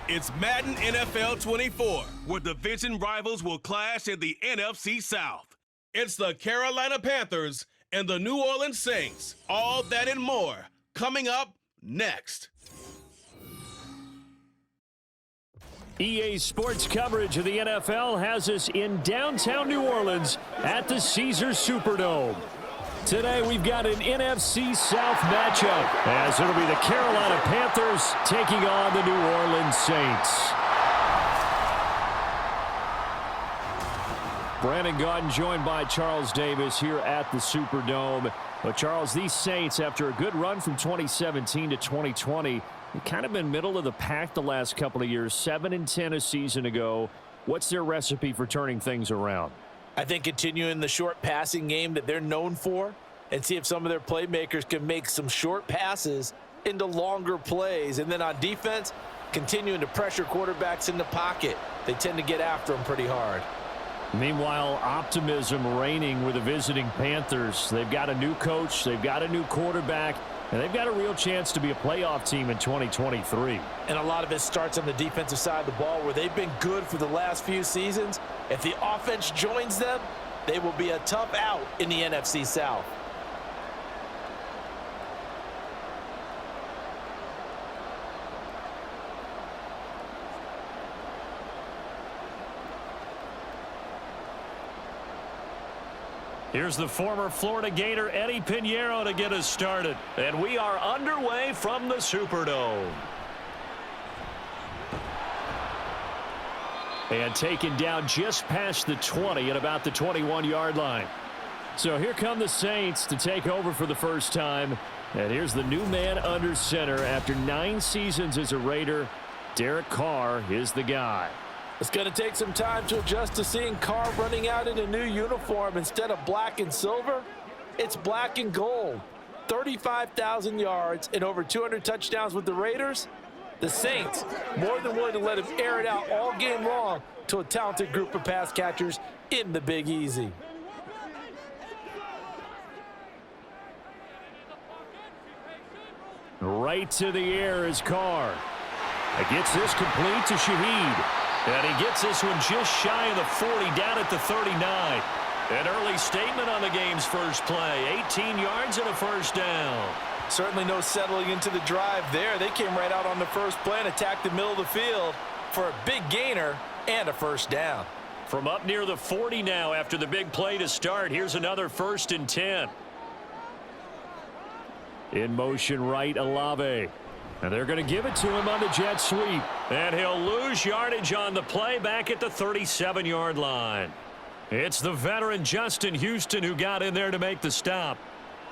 It's Madden NFL 24, where division rivals will clash in the NFC South. It's the Carolina Panthers and the New Orleans Saints. All that and more coming up next. EA Sports coverage of the NFL has us in downtown New Orleans at the Caesars Superdome. Today we've got an NFC South matchup as it'll be the Carolina Panthers taking on the New Orleans Saints. Brandon Gaudin joined by Charles Davis here at the Superdome. But Charles, these Saints, after a good run from 2017 to 2020, they've kind of been middle of the pack the last couple of years, 7-10 a season ago. What's their recipe for turning things around? I think continuing the short passing game that they're known for and see if some of their playmakers can make some short passes into longer plays. And then on defense, continuing to pressure quarterbacks in the pocket. They tend to get after them pretty hard. Meanwhile, optimism reigning with the visiting Panthers. They've got a new coach, they've got a new quarterback, and they've got a real chance to be a playoff team in 2023. And a lot of it starts on the defensive side of the ball where they've been good for the last few seasons. If the offense joins them, they will be a tough out in the NFC South. Here's the former Florida Gator Eddie Pinheiro to get us started. And we are underway from the Superdome. And taken down just past the 20 at about the 21-yard line. So here come the Saints to take over for the first time. And here's the new man under center after 9 seasons as a Raider. Derek Carr is the guy. It's going to take some time to adjust to seeing Carr running out in a new uniform instead of black and silver. It's black and gold. 35,000 yards and over 200 touchdowns with the Raiders. The Saints more than willing to let him air it out all game long to a talented group of pass catchers in the Big Easy. Right to the air is Carr. He gets this complete to Shaheed. And he gets this one just shy of the 40, down at the 39. An early statement on the game's first play. 18 yards and a first down. Certainly no settling into the drive there. They came right out on the first play and attacked the middle of the field for a big gainer and a first down. From up near the 40 now after the big play to start. Here's another 1st and 10. In motion right, Olave. And they're going to give it to him on the jet sweep. And he'll lose yardage on the play back at the 37-yard line. It's the veteran Justin Houston who got in there to make the stop.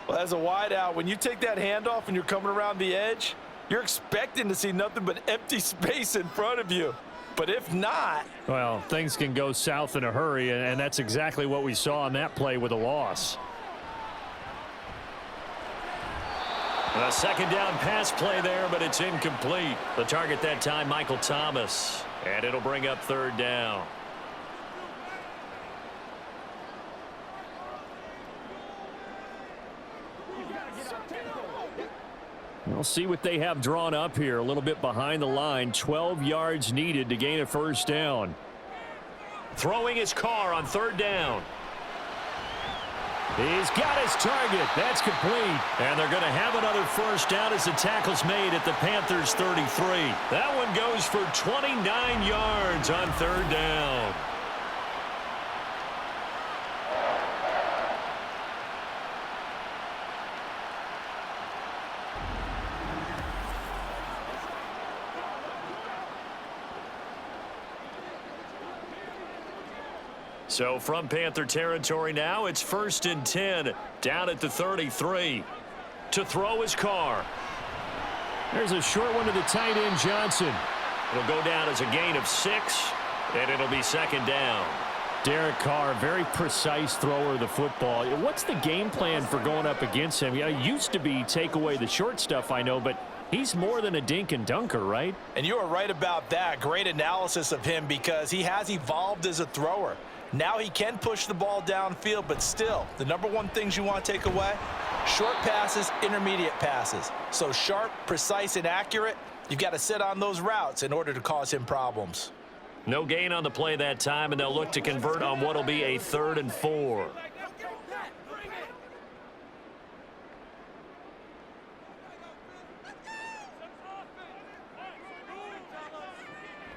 Well, as a wideout, when you take that handoff and you're coming around the edge, you're expecting to see nothing but empty space in front of you. But if not... well, things can go south in a hurry, and that's exactly what we saw on that play with a loss. A second down pass play there, but it's incomplete. The target that time, Michael Thomas. And it'll bring up 3rd down. We'll see what they have drawn up here. A little bit behind the line. 12 yards needed to gain a 1st down. Throwing his Carr on 3rd down. He's got his target. That's complete. And they're going to have another 1st down as the tackle's made at the Panthers 33. That one goes for 29 yards on 3rd down. So from Panther territory now, it's 1st and 10 down at the 33. To throw his Carr. There's a short one to the tight end, Johnson. It'll go down as a gain of 6, and it'll be 2nd down. Derek Carr, very precise thrower of the football. What's the game plan for going up against him? It used to be take away the short stuff, I know, but he's more than a dink and dunker, right? And you are right about that. Great analysis of him because he has evolved as a thrower. Now he can push the ball downfield, but still, the number one things you want to take away, short passes, intermediate passes. So sharp, precise, and accurate. You've got to sit on those routes in order to cause him problems. No gain on the play that time, and they'll look to convert on what will be a 3rd and 4.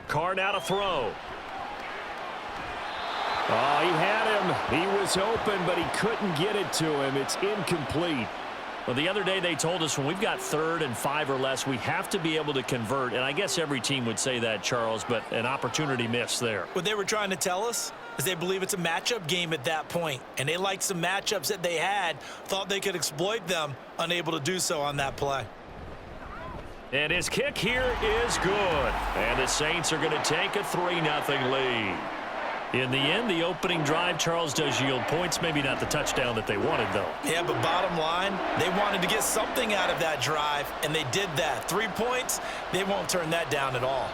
Carr now to throw. Oh, he had him. He was open, but he couldn't get it to him. It's incomplete. Well, the other day they told us when we've got 3rd and 5 or less, we have to be able to convert. And I guess every team would say that, Charles, but an opportunity missed there. What they were trying to tell us is they believe it's a matchup game at that point. And they liked some matchups that they had, thought they could exploit them, unable to do so on that play. And his kick here is good. And the Saints are going to take a 3-0 lead. In the end, the opening drive, Charles, does yield points. Maybe not the touchdown that they wanted, though. Yeah, but bottom line, they wanted to get something out of that drive, and they did that. 3 points, they won't turn that down at all.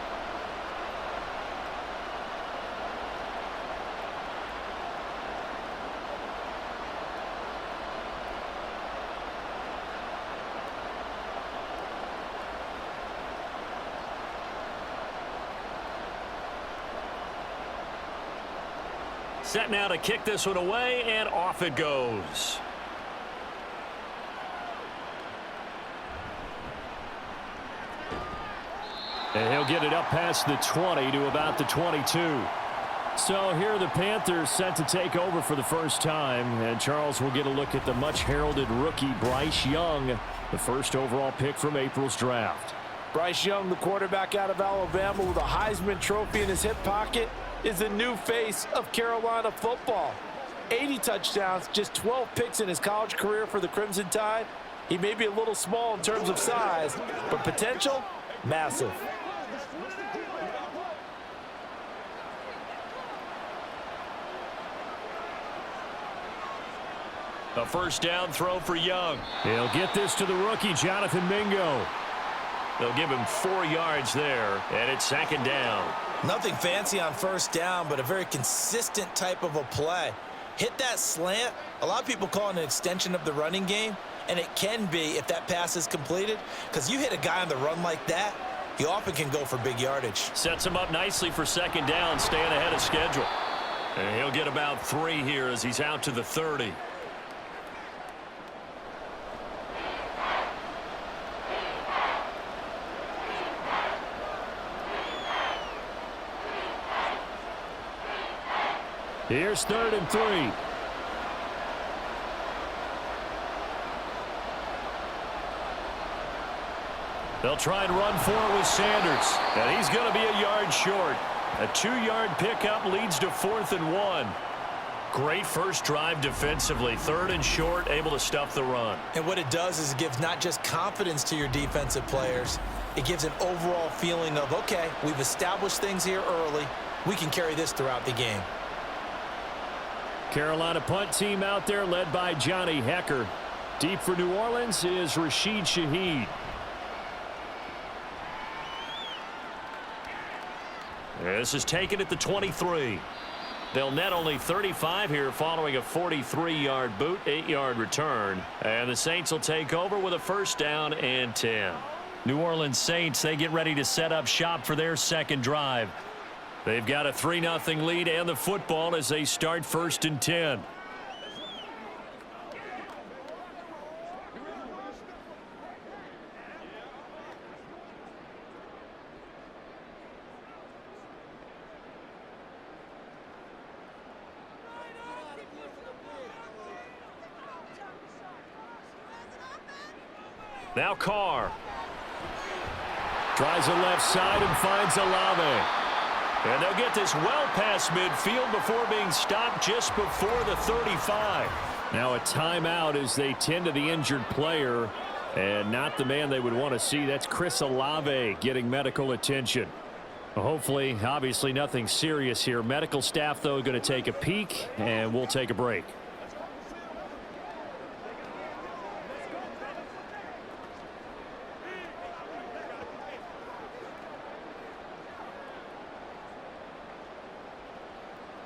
Set now to kick this one away, and off it goes. And he'll get it up past the 20 to about the 22. So here are the Panthers set to take over for the first time. And Charles will get a look at the much-heralded rookie Bryce Young, the first overall pick from April's draft. Bryce Young, the quarterback out of Alabama with a Heisman Trophy in his hip pocket, is the new face of Carolina football. 80 touchdowns, just 12 picks in his college career for the Crimson Tide. He may be a little small in terms of size, but potential, massive. A first down throw for Young. He'll get this to the rookie, Jonathan Mingo. They'll give him 4 yards there, and it's 2nd down. Nothing fancy on first down, but a very consistent type of a play. Hit that slant. A lot of people call it an extension of the running game, and it can be if that pass is completed, because you hit a guy on the run like that, he often can go for big yardage. Sets him up nicely for 2nd down, staying ahead of schedule. And he'll get about 3 here as he's out to the 30. Here's 3rd and 3. They'll try and run for it with Sanders. And he's going to be a yard short. A 2-yard pickup leads to 4th and 1. Great first drive defensively. 3rd and short, able to stuff the run. And what it does is it gives not just confidence to your defensive players, it gives an overall feeling of, okay, we've established things here early. We can carry this throughout the game. Carolina punt team out there led by Johnny Hecker. Deep for New Orleans is Rashid Shaheed. This is taken at the 23. They'll net only 35 here following a 43-yard boot, 8-yard return. And the Saints will take over with a first down and 10. New Orleans Saints, they get ready to set up shop for their second drive. They've got a 3-0 lead and the football as they start 1st and 10. Now Carr. Tries the left side and finds Olave. And they'll get this well past midfield before being stopped just before the 35. Now a timeout as they tend to the injured player. And not the man they would want to see. That's Chris Olave getting medical attention. Well, hopefully, obviously nothing serious here. Medical staff, though, going to take a peek, and we'll take a break.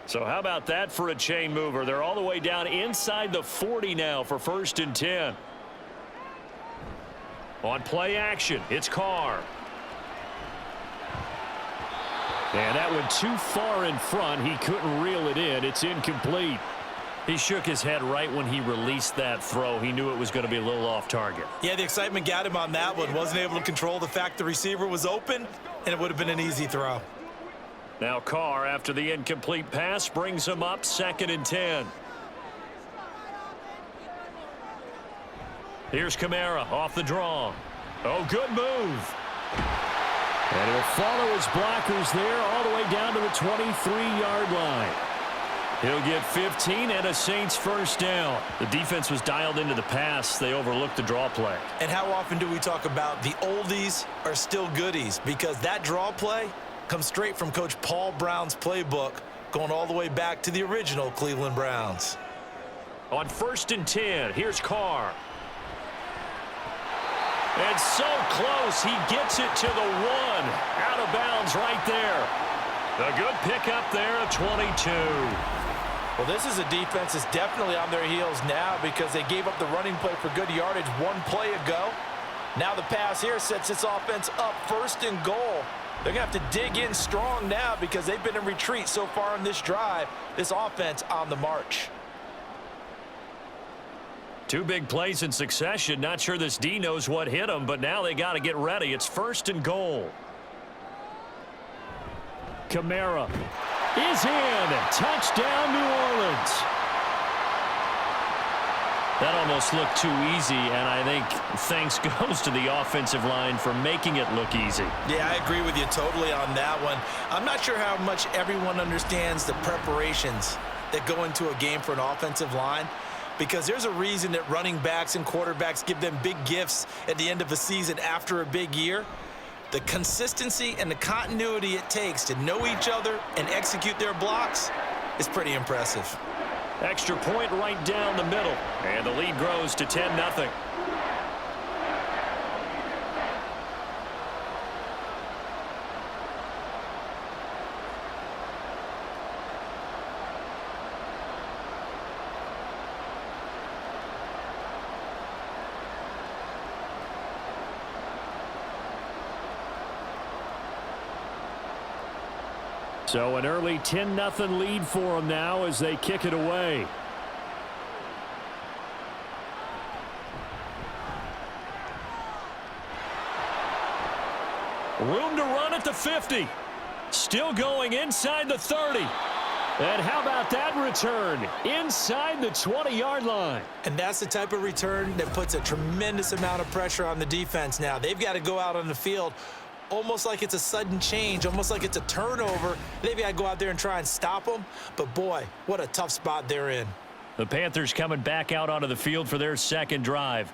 So how about that for a chain mover? They're all the way down inside the 40 now for 1st and 10. On play action, it's Carr. And that went too far in front. He couldn't reel it in. It's incomplete. He shook his head right when he released that throw. He knew it was going to be a little off target. Yeah, the excitement got him on that one. Wasn't able to control the fact the receiver was open, and it would have been an easy throw. Now Carr, after the incomplete pass, brings him up 2nd and 10. Here's Kamara off the draw. Oh, good move. And he'll follow his blockers there all the way down to the 23-yard line. He'll get 15 and a Saints first down. The defense was dialed into the pass. They overlooked the draw play. And how often do we talk about the oldies are still goodies? Because that draw play comes straight from Coach Paul Brown's playbook, going all the way back to the original Cleveland Browns. On 1st and 10, here's Carr. And so close, he gets it to the 1. Out of bounds right there. A good pickup there at 22. Well, this is a defense that's definitely on their heels now because they gave up the running play for good yardage one play ago. Now the pass here sets this offense up 1st and goal. They're going to have to dig in strong now because they've been in retreat so far in this drive. This offense on the march. 2 big plays in succession. Not sure this D knows what hit him, but now they got to get ready. It's 1st and goal. Kamara is in. Touchdown, New Orleans. That almost looked too easy, and I think thanks goes to the offensive line for making it look easy. Yeah, I agree with you totally on that one. I'm not sure how much everyone understands the preparations that go into a game for an offensive line, because there's a reason that running backs and quarterbacks give them big gifts at the end of a season after a big year. The consistency and the continuity it takes to know each other and execute their blocks is pretty impressive. Extra point right down the middle, and the lead grows to 10-0. So an early 10-0 lead for them now as they kick it away. Room to run at the 50. Still going inside the 30. And how about that return? Inside the 20-yard line. And that's the type of return that puts a tremendous amount of pressure on the defense now. They've got to go out on the field almost like it's a sudden change, almost like it's a turnover. They've got to go out there and try and stop them. But, boy, what a tough spot they're in. The Panthers coming back out onto the field for their second drive.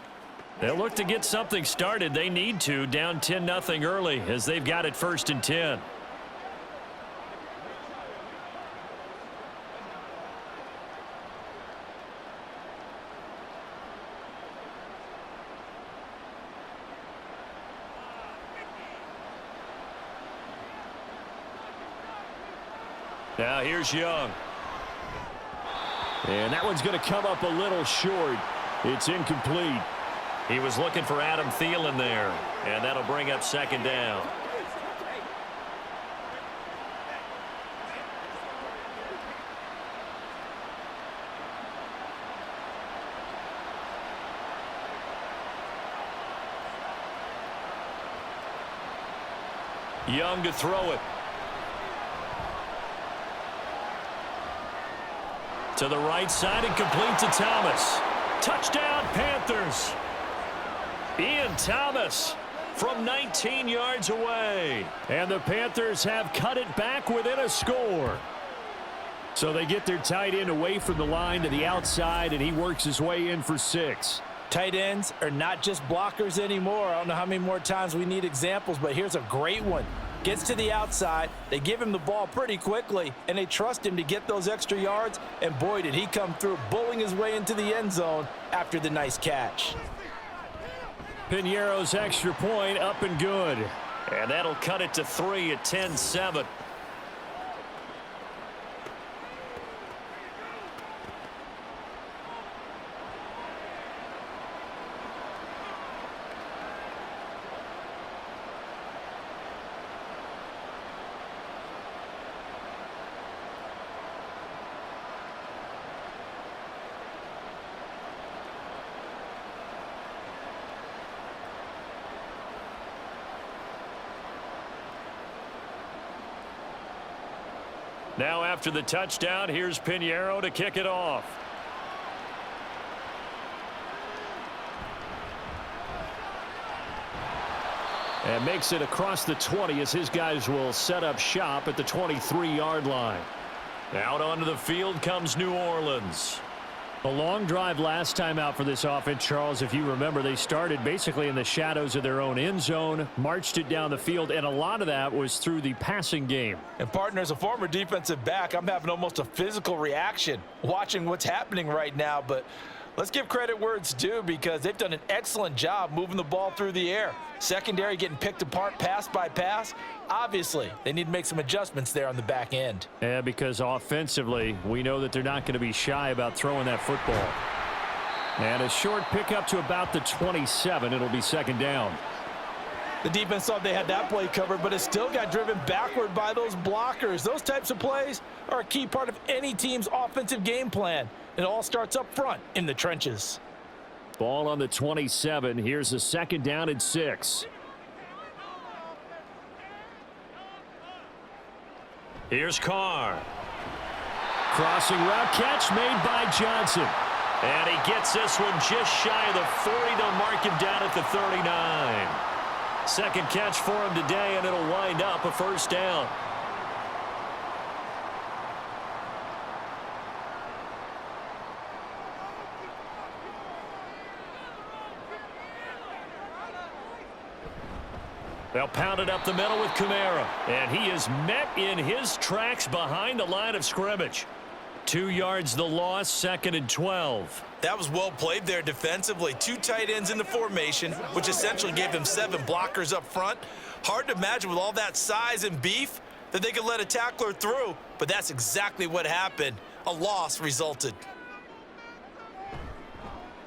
They'll look to get something started. They need to, down 10-0 early as they've got it 1st and 10. Now here's Young. And that one's going to come up a little short. It's incomplete. He was looking for Adam Thielen there, and that'll bring up 2nd down. Young to throw it. To the right side and complete to Thomas. Touchdown, Panthers. Ian Thomas from 19 yards away. And the Panthers have cut it back within a score. So they get their tight end away from the line to the outside, and he works his way in for 6. Tight ends are not just blockers anymore. I don't know how many more times we need examples, but here's a great one. Gets to the outside, they give him the ball pretty quickly, and they trust him to get those extra yards, and boy, did he come through, bowling his way into the end zone after the nice catch. Piñeiro's extra point up and good. And that'll cut it to 3 at 10-7. Now after the touchdown, here's Pinheiro to kick it off. And makes it across the 20 as his guys will set up shop at the 23-yard line. Out onto the field comes New Orleans. A long drive last time out for this offense, Charles. If you remember, they started basically in the shadows of their own end zone, marched it down the field, and a lot of that was through the passing game. And partner, as a former defensive back, I'm having almost a physical reaction watching what's happening right now. But let's give credit where it's due, because they've done an excellent job moving the ball through the air. Secondary getting picked apart pass by pass. Obviously, they need to make some adjustments there on the back end. Yeah, because offensively, we know that they're not going to be shy about throwing that football. And a short pickup to about the 27. It'll be second down. The defense thought they had that play covered, but it still got driven backward by those blockers. Those types of plays are a key part of any team's offensive game plan. It all starts up front in the trenches. Ball on the 27. Here's a second down and 6. Here's Carr. Crossing route catch made by Johnson. And he gets this one just shy of the 40. They'll mark him down at the 39. Second catch for him today, and it'll wind up a first down. They'll pound it up the middle with Kamara. And he is met in his tracks behind the line of scrimmage. 2 yards the loss, second and 12. That was well played there defensively. 2 tight ends in the formation, which essentially gave them 7 blockers up front. Hard to imagine with all that size and beef that they could let a tackler through, but that's exactly what happened. A loss resulted.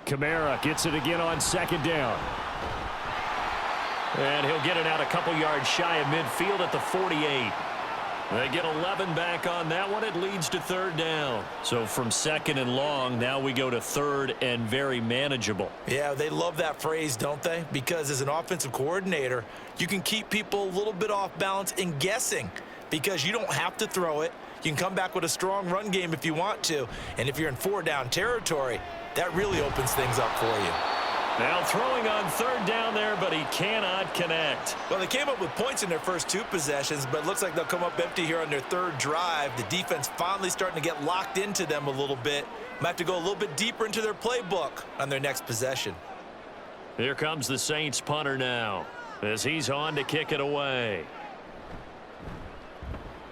Kamara gets it again on second down. And he'll get it out a couple yards shy of midfield at the 48. They get 11 back on that one. It leads to third down. So from second and long, now we go to third and very manageable. Yeah, they love that phrase, don't they? Because as an offensive coordinator, you can keep people a little bit off balance and guessing, because you don't have to throw it. You can come back with a strong run game if you want to. And if you're in 4-down territory, that really opens things up for you. Now throwing on third down there, but he cannot connect. Well, they came up with points in their first 2 possessions, but it looks like they'll come up empty here on their third drive. The defense finally starting to get locked into them a little bit. Might have to go a little bit deeper into their playbook on their next possession. Here comes the Saints punter now, as he's on to kick it away.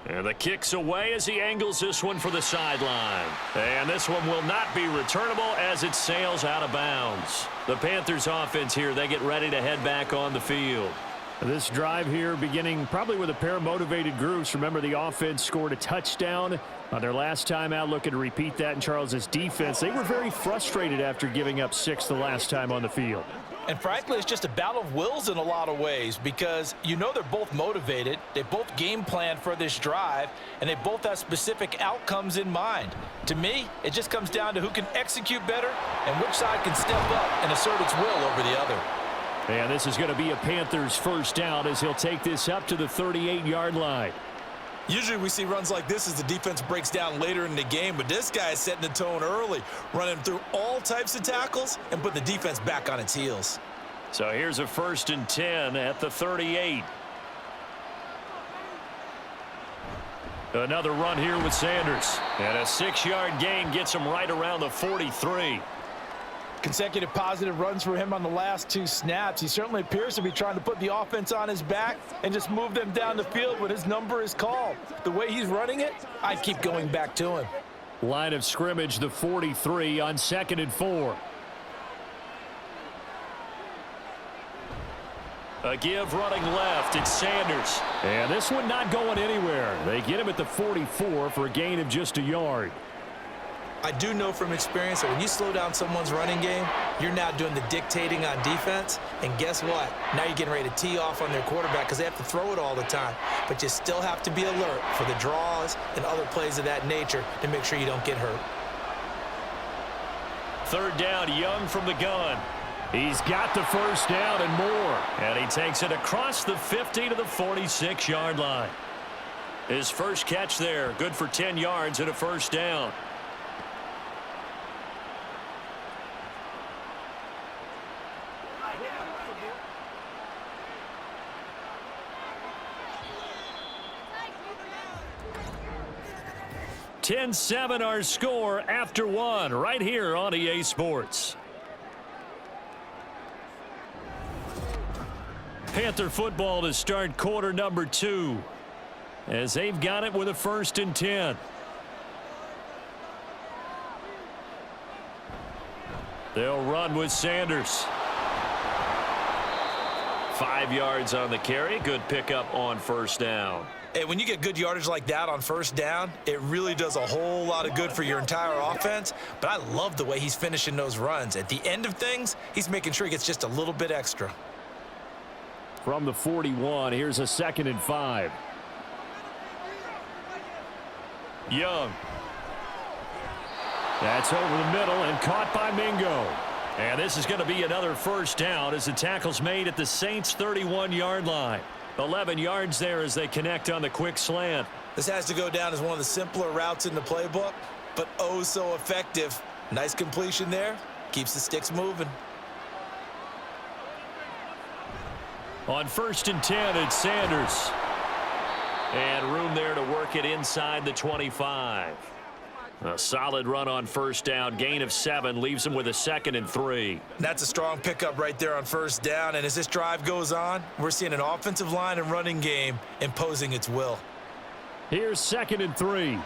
And the kick's away as he angles this one for the sideline. And this one will not be returnable as it sails out of bounds. The Panthers offense here, they get ready to head back on the field. This drive here beginning probably with a pair of motivated groups. Remember, the offense scored a touchdown on their last time out. Looking to repeat that in Charles's defense. They were very frustrated after giving up 6 the last time on the field. And frankly, it's just a battle of wills in a lot of ways, because you know they're both motivated. They both game plan for this drive, and they both have specific outcomes in mind. To me, it just comes down to who can execute better and which side can step up and assert its will over the other. And this is going to be a Panthers first down as he'll take this up to the 38-yard line. Usually we see runs like this as the defense breaks down later in the game, but this guy is setting the tone early, running through all types of tackles and put the defense back on its heels. So here's a 1st and 10 at the 38. Another run here with Sanders. And a 6-yard gain gets him right around the 43. Consecutive positive runs for him on the last 2 snaps. He certainly appears to be trying to put the offense on his back and just move them down the field when his number is called. The way he's running it, I'd keep going back to him. Line of scrimmage, the 43 on 2nd and 4. A give running left. It's Sanders. And this one not going anywhere. They get him at the 44 for a gain of just a yard. I do know from experience that when you slow down someone's running game, you're now doing the dictating on defense. And guess what? Now you're getting ready to tee off on their quarterback because they have to throw it all the time. But you still have to be alert for the draws and other plays of that nature to make sure you don't get hurt. Third down, Young from the gun. He's got the first down and more. And he takes it across the 50 to the 46-yard line. His first catch there, good for 10 yards and a first down. (10-7) our score after one right here on EA Sports. Panther football to start quarter number 2 as they've got it with a 1st and 10. They'll run with Sanders. 5 yards on the carry. Good pickup on first down. Hey, when you get good yardage like that on first down, it really does a whole lot of good for your entire offense. But I love the way he's finishing those runs. At the end of things, he's making sure he gets just a little bit extra. From the 41, here's a 2nd and 5. Young. That's over the middle and caught by Mingo. And this is going to be another first down as the tackle's made at the Saints' 31-yard line. 11 yards there as they connect on the quick slant. This has to go down as one of the simpler routes in the playbook, but oh so effective. Nice completion there. Keeps the sticks moving. On 1st and 10, it's Sanders. And room there to work it inside the 25. A solid run on first down. Gain of 7 leaves him with a 2nd and 3. That's a strong pickup right there on first down. And as this drive goes on, we're seeing an offensive line and running game imposing its will. Here's 2nd and 3.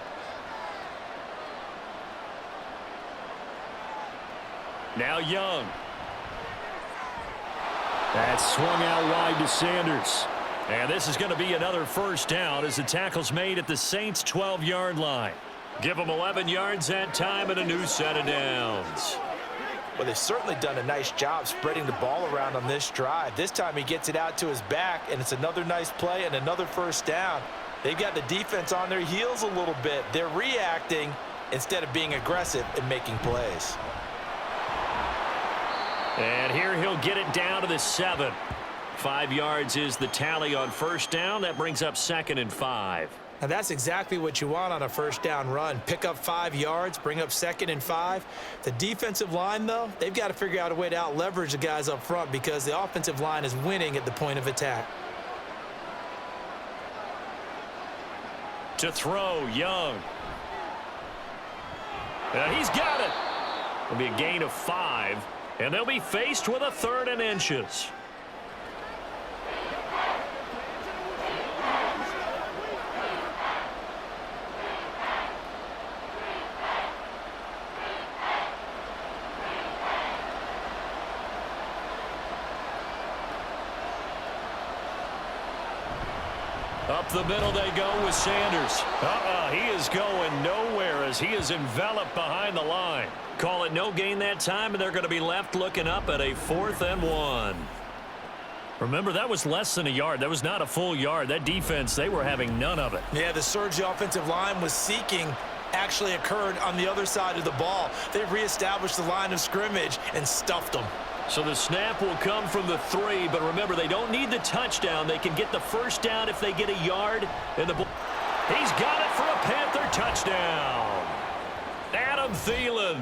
Now Young. That's swung out wide to Sanders. And this is going to be another first down as the tackle's made at the Saints' 12-yard line. Give them 11 yards that time and a new set of downs. Well, they've certainly done a nice job spreading the ball around on this drive. This time he gets it out to his back, and it's another nice play and another first down. They've got the defense on their heels a little bit. They're reacting instead of being aggressive and making plays. And here he'll get it down to the 7. 5 yards is the tally on first down. That brings up 2nd and 5. Now that's exactly what you want on a first down run. Pick up 5 yards, bring up 2nd and 5. The defensive line, though, they've got to figure out a way to out-leverage the guys up front because the offensive line is winning at the point of attack. To throw, Young. And he's got it. It'll be a gain of 5, and they'll be faced with a 3rd and inches. Up the middle they go with Sanders. He is going nowhere as he is enveloped behind the line. Call it no gain that time, and they're going to be left looking up at a 4th and 1. Remember, that was less than a yard. That was not a full yard. That defense, they were having none of it. Yeah, the surge the offensive line was seeking actually occurred on the other side of the ball. They reestablished the line of scrimmage and stuffed them. So the snap will come from the 3, but remember, they don't need the touchdown. They can get the first down if they get a yard. And he's got it for a Panther touchdown. Adam Thielen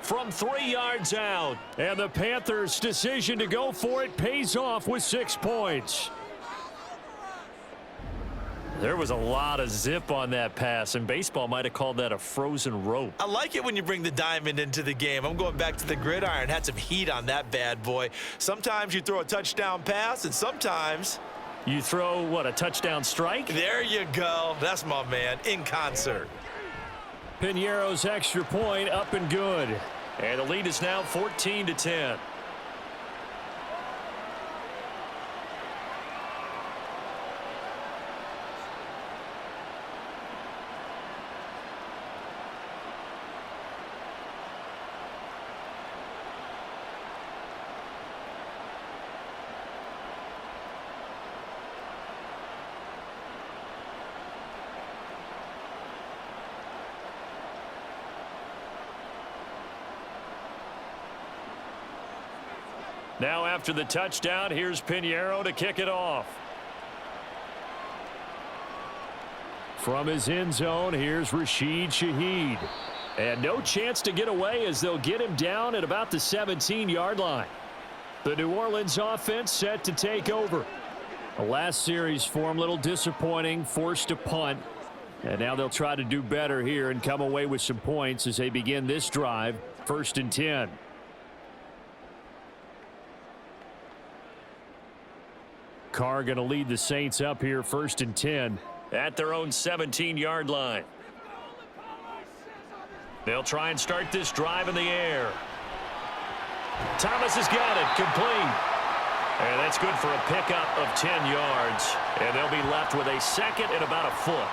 from 3 yards out. And the Panthers' decision to go for it pays off with 6 points. There was a lot of zip on that pass, and baseball might have called that a frozen rope. I like it when you bring the diamond into the game. I'm going back to the gridiron. Had some heat on that bad boy. Sometimes you throw a touchdown pass, and sometimes you throw, what, a touchdown strike? There you go. That's my man, in concert. Piñeiro's extra point up and good. And the lead is now 14-10. Now after the touchdown, here's Piñeiro to kick it off. From his end zone, here's Rashid Shaheed. And no chance to get away as they'll get him down at about the 17-yard line. The New Orleans offense set to take over. The last series for him, a little disappointing, forced a punt. And now they'll try to do better here and come away with some points as they begin this drive, 1st and 10. Carr going to lead the Saints up here, 1st and 10. At their own 17-yard line. They'll try and start this drive in the air. Thomas has got it, complete. And that's good for a pickup of 10 yards. And they'll be left with a second and about a foot.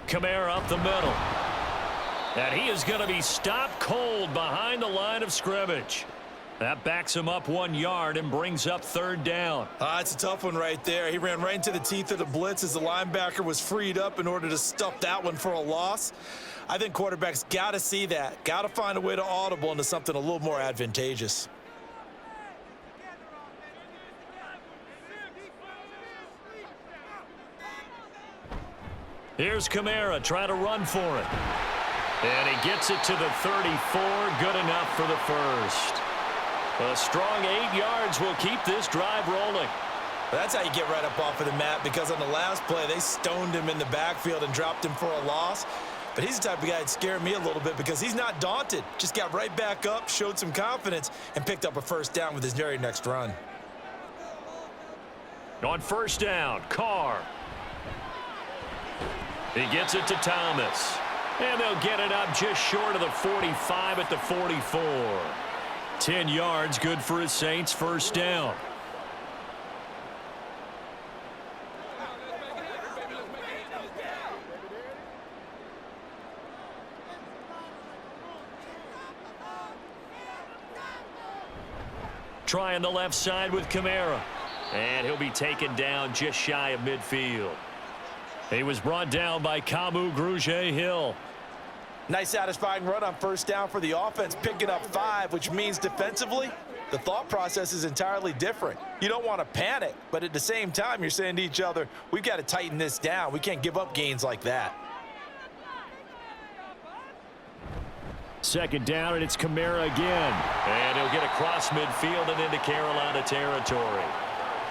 Kamara up the middle. And he is going to be stopped cold behind the line of scrimmage. That backs him up 1 yard and brings up 3rd down. It's a tough one right there. He ran right into the teeth of the blitz as the linebacker was freed up in order to stuff that one for a loss. I think quarterbacks got to see that. Got to find a way to audible into something a little more advantageous. Here's Kamara, try to run for it. And he gets it to the 34, good enough for the first. A strong 8 yards will keep this drive rolling. That's how you get right up off of the mat, because on the last play, they stoned him in the backfield and dropped him for a loss. But he's the type of guy that scared me a little bit because he's not daunted. Just got right back up, showed some confidence, and picked up a 1st down with his very next run. On 1st down, Carr. He gets it to Thomas. And they'll get it up just short of the 45 at the 44. 10 yards, good for his Saints, 1st down. Trying the left side with Kamara. And he'll be taken down just shy of midfield. He was brought down by Kamu Grugier-Hill. Nice satisfying run on 1st down for the offense, picking up 5, which means defensively, the thought process is entirely different. You don't want to panic, but at the same time, you're saying to each other, we've got to tighten this down. We can't give up gains like that. 2nd down, and it's Kamara again. And he'll get across midfield and into Carolina territory.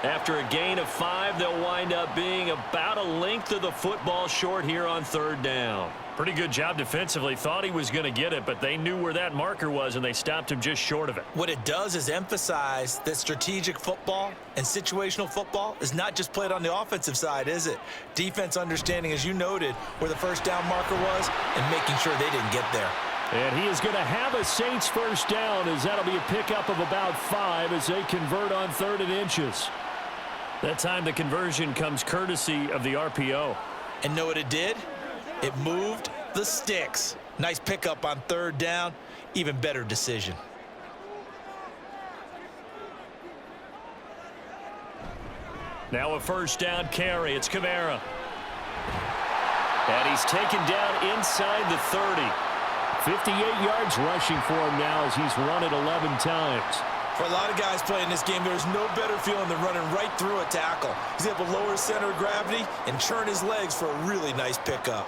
After a gain of 5, they'll wind up being about a length of the football short here on 3rd down. Pretty good job defensively. Thought he was going to get it, but they knew where that marker was, and they stopped him just short of it. What it does is emphasize that strategic football and situational football is not just played on the offensive side, is it? Defense understanding, as you noted, where the 1st down marker was and making sure they didn't get there. And he is going to have a Saints 1st down, as that'll be a pickup of about 5 as they convert on 3rd and inches. That time the conversion comes courtesy of the RPO. And know what it did? It moved the sticks. Nice pickup on 3rd down. Even better decision. Now a 1st down carry. It's Kamara. And he's taken down inside the 30. 58 yards rushing for him now as he's run it 11 times. For a lot of guys playing this game, there's no better feeling than running right through a tackle. He's able to lower his center of gravity and churn his legs for a really nice pickup.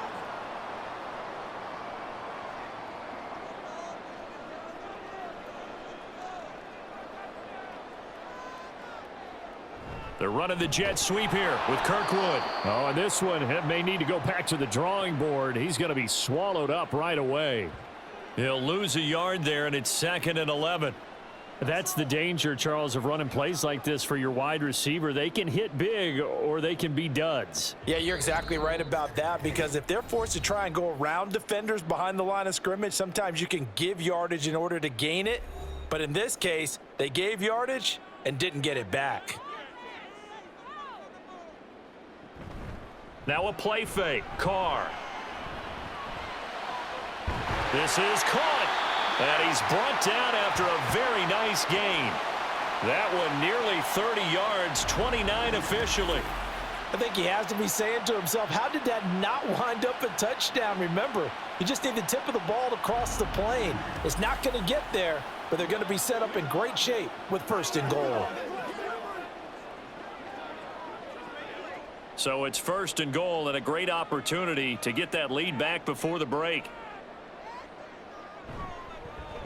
They're running the jet sweep here with Kirkwood. Oh, and this one may need to go back to the drawing board. He's going to be swallowed up right away. He'll lose a yard there, and it's 2nd and 11. That's the danger, Charles, of running plays like this for your wide receiver. They can hit big or they can be duds. Yeah, you're exactly right about that, because if they're forced to try and go around defenders behind the line of scrimmage, sometimes you can give yardage in order to gain it. But in this case, they gave yardage and didn't get it back. Now a play fake. Carr. This is caught. And he's brought down after a very nice gain. That one nearly 30 yards, 29 officially. I think he has to be saying to himself, how did that not wind up a touchdown? Remember, you just need the tip of the ball to cross the plane. It's not going to get there, but they're going to be set up in great shape with 1st and goal. So it's 1st and goal and a great opportunity to get that lead back before the break.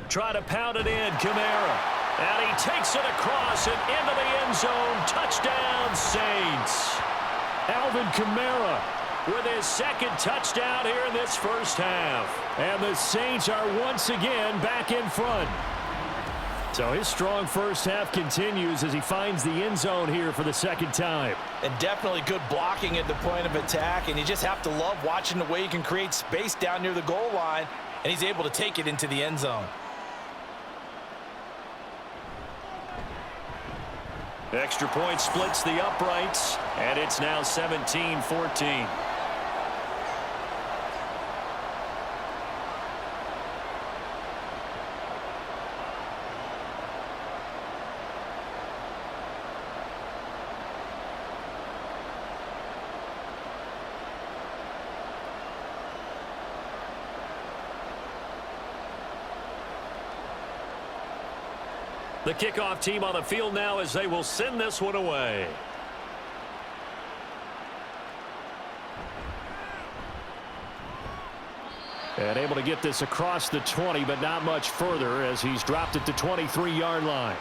Try to pound it in, Kamara. And he takes it across and into the end zone. Touchdown, Saints. Alvin Kamara with his 2nd touchdown here in this first half. And the Saints are once again back in front. So his strong first half continues as he finds the end zone here for the 2nd time. And definitely good blocking at the point of attack. And you just have to love watching the way he can create space down near the goal line. And he's able to take it into the end zone. Extra point splits the uprights, and it's now 17-14. The kickoff team on the field now as they will send this one away. And able to get this across the 20, but not much further as he's dropped it to 23-yard line.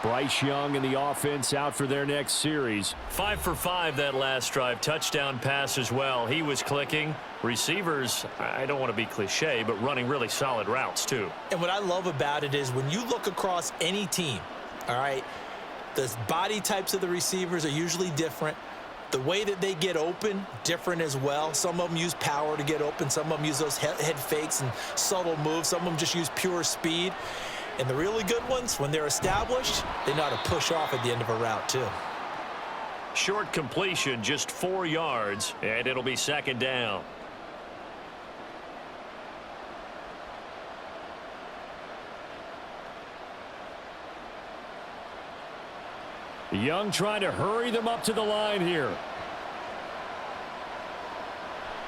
Bryce Young and the offense out for their next series. 5 for 5 that last drive. Touchdown pass as well. He was clicking. Receivers, I don't want to be cliche, but running really solid routes too. And what I love about it is when you look across any team, all right, the body types of the receivers are usually different. The way that they get open, different as well. Some of them use power to get open. Some of them use those head fakes and subtle moves. Some of them just use pure speed. And the really good ones, when they're established, they know how to push off at the end of a route too. Short completion, just 4 yards, and it'll be 2nd down. Young trying to hurry them up to the line here.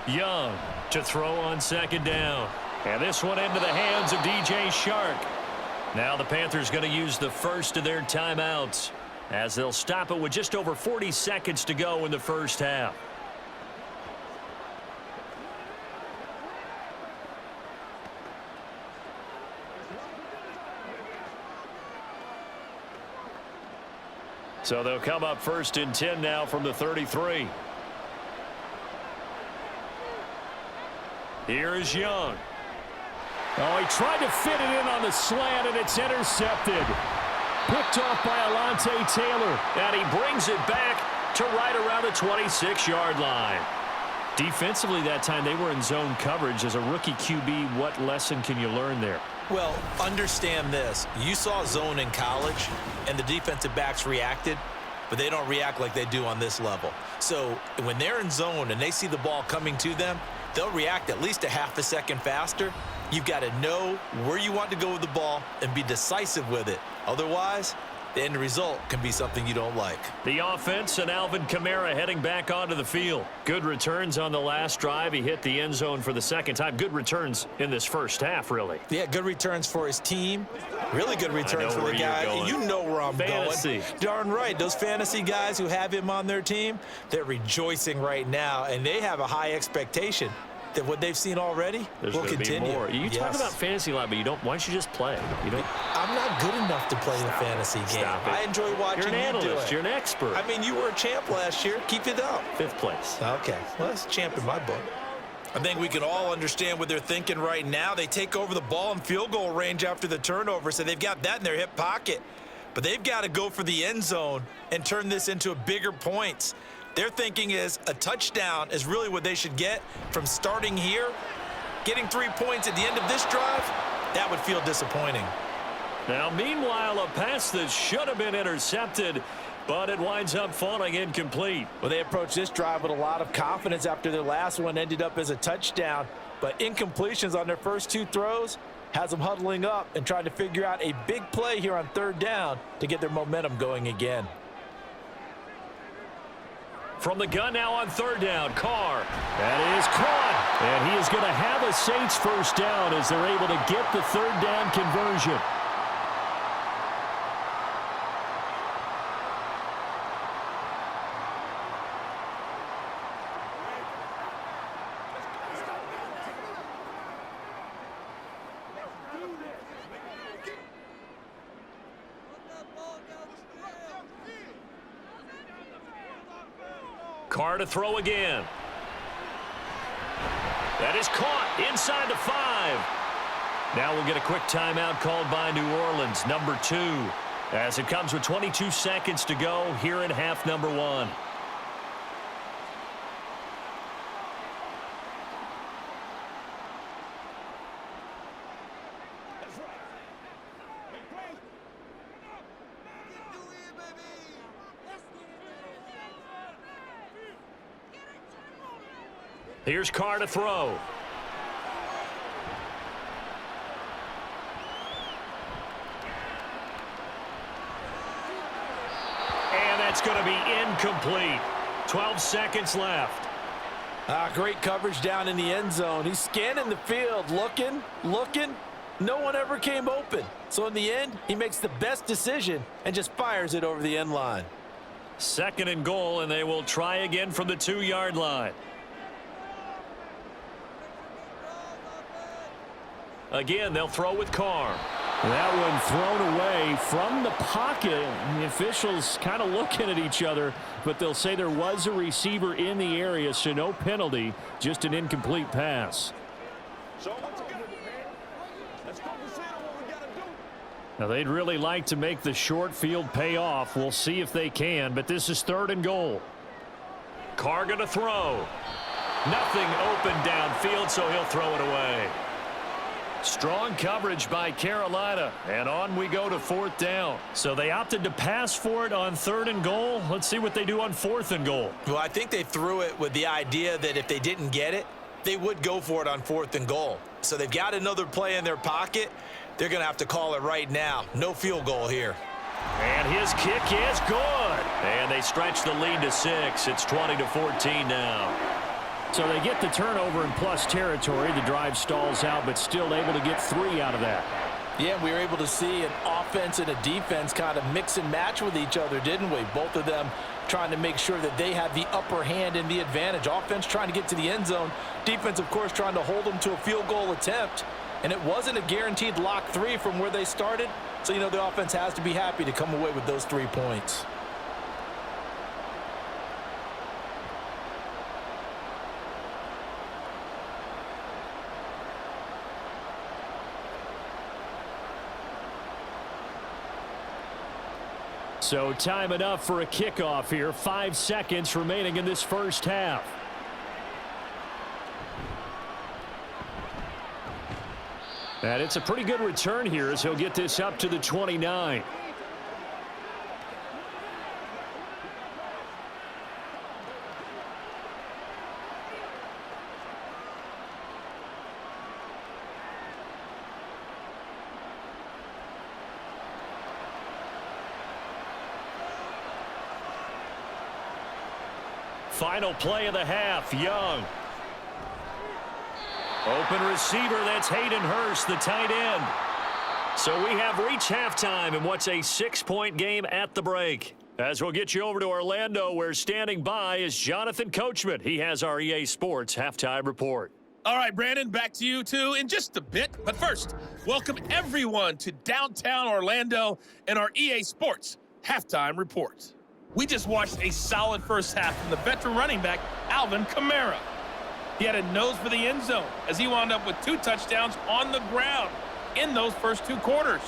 Young to throw on 2nd down. And this one into the hands of DJ Shark. Now the Panthers going to use the first of their timeouts as they'll stop it with just over 40 seconds to go in the first half. So they'll come up 1st and 10 now from the 33. Here is Young. Oh, he tried to fit it in on the slant, and it's intercepted. Picked off by Alontae Taylor. And he brings it back to right around the 26-yard line. Defensively that time, they were in zone coverage. As a rookie QB, what lesson can you learn there? Well, understand this. You saw zone in college, and the defensive backs reacted, but they don't react like they do on this level. So when they're in zone and they see the ball coming to them, they'll react at least a half a second faster. You've got to know where you want to go with the ball and be decisive with it. Otherwise, the end result can be something you don't like. The offense and Alvin Kamara heading back onto the field. Good returns on the last drive. He hit the end zone for the 2nd time. Good returns in this first half, really. Yeah, good returns for his team. Really good returns for the guy. You know where I'm fantasy. Going. Darn right. Those fantasy guys who have him on their team, they're rejoicing right now, and they have a high expectation that what they've seen already will continue. Be more. You talk about fantasy a lot, but you don't. Why don't you just play? You don't. I'm not good enough to play the fantasy game. I enjoy watching you do it. You're an analyst. You're an expert. I mean, you were a champ last year. Keep it up. 5th place. Okay. Well, that's a champ in my book. I think we can all understand what they're thinking right now. They take over the ball in field goal range after the turnover, so they've got that in their hip pocket. But they've got to go for the end zone and turn this into a bigger points. Their thinking is a touchdown is really what they should get from starting here. Getting 3 points at the end of this drive, that would feel disappointing. Now, meanwhile, a pass that should have been intercepted, but it winds up falling incomplete. Well, they approached this drive with a lot of confidence after their last one ended up as a touchdown. But incompletions on their first 2 throws has them huddling up and trying to figure out a big play here on 3rd down to get their momentum going again. From the gun now on third down, Carr. That is caught. And he is going to have a Saints first down as they're able to get the third down conversion. Carr to throw again. That is caught inside the 5. Now we'll get a quick timeout called by New Orleans, number 2, as it comes with 22 seconds to go here in half number 1. Here's Carr to throw. And that's going to be incomplete. 12 seconds left. Great coverage down in the end zone. He's scanning the field, looking. No one ever came open. So in the end, he makes the best decision and just fires it over the end line. 2nd and goal, and they will try again from the 2-yard line. Again, they'll throw with Carr. That one thrown away from the pocket. The officials kind of looking at each other, but they'll say there was a receiver in the area, so no penalty, just an incomplete pass. Now, they'd really like to make the short field pay off. We'll see if they can, but this is 3rd and goal. Carr going to throw. Nothing open downfield, so he'll throw it away. Strong coverage by Carolina, and on we go to 4th down. So they opted to pass for it on 3rd and goal. Let's see what they do on 4th and goal. Well, I think they threw it with the idea that if they didn't get it, they would go for it on 4th and goal. So they've got another play in their pocket. They're going to have to call it right now. No field goal here. And his kick is good. And they stretch the lead to 6. It's 20-14 now. So they get the turnover in plus territory. The drive stalls out, but still able to get 3 out of that. Yeah, we were able to see an offense and a defense kind of mix and match with each other, didn't we? Both of them trying to make sure that they had the upper hand and the advantage. Offense trying to get to the end zone. Defense, of course, trying to hold them to a field goal attempt. And it wasn't a guaranteed lock 3 from where they started. So, the offense has to be happy to come away with those 3 points. So time enough for a kickoff here. 5 seconds remaining in this first half. And it's a pretty good return here as he'll get this up to the 29. Final play of the half, Young. Open receiver, that's Hayden Hurst, the tight end. So we have reached halftime in what's a 6-point game at the break. As we'll get you over to Orlando, where standing by is Jonathan Coachman. He has our EA Sports halftime report. All right, Brandon, back to you two in just a bit. But first, welcome everyone to downtown Orlando and our EA Sports halftime report. We just watched a solid first half from the veteran running back, Alvin Kamara. He had a nose for the end zone as he wound up with 2 touchdowns on the ground in those first 2 quarters.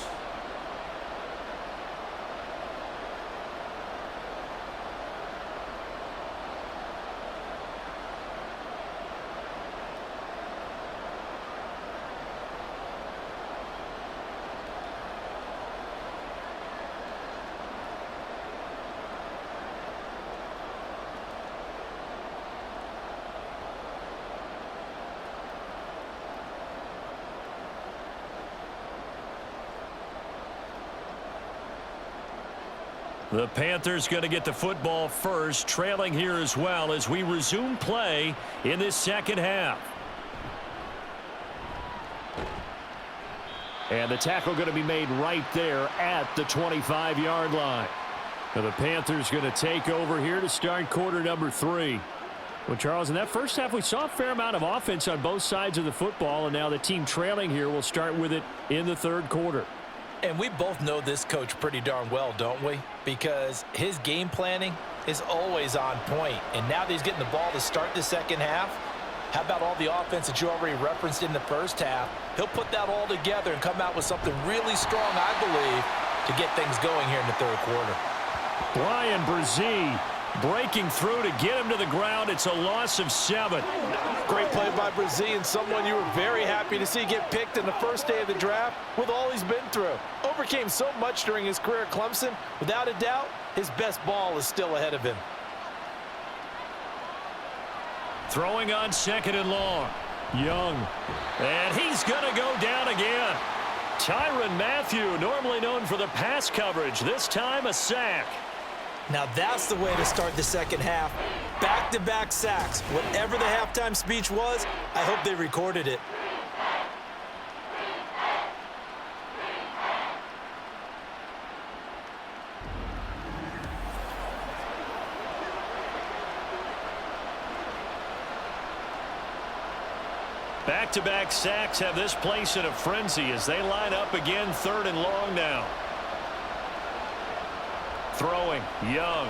The Panthers going to get the football first, trailing here as well as we resume play in this second half. And the tackle going to be made right there at the 25-yard line. Now the Panthers going to take over here to start quarter number 3. Well, Charles, in that first half, we saw a fair amount of offense on both sides of the football, and now the team trailing here will start with it in the third quarter. And we both know this coach pretty darn well, don't we? Because his game planning is always on point. And now that he's getting the ball to start the second half, how about all the offense that you already referenced in the first half? He'll put that all together and come out with something really strong, I believe, to get things going here in the third quarter. Brian Brzee breaking through to get him to the ground. It's a loss of 7. Great play by Brzee, and someone you were very happy to see get picked in the first day of the draft with all he's been through. Overcame so much during his career at Clemson. Without a doubt, his best ball is still ahead of him. Throwing on second and long. Young. And he's going to go down again. Tyrann Mathieu, normally known for the pass coverage, this time a sack. Now that's the way to start the second half. Back-to-back sacks. Whatever the halftime speech was, I hope they recorded it. Back-to-back sacks have this place in a frenzy as they line up again, third and long now. Throwing, Young.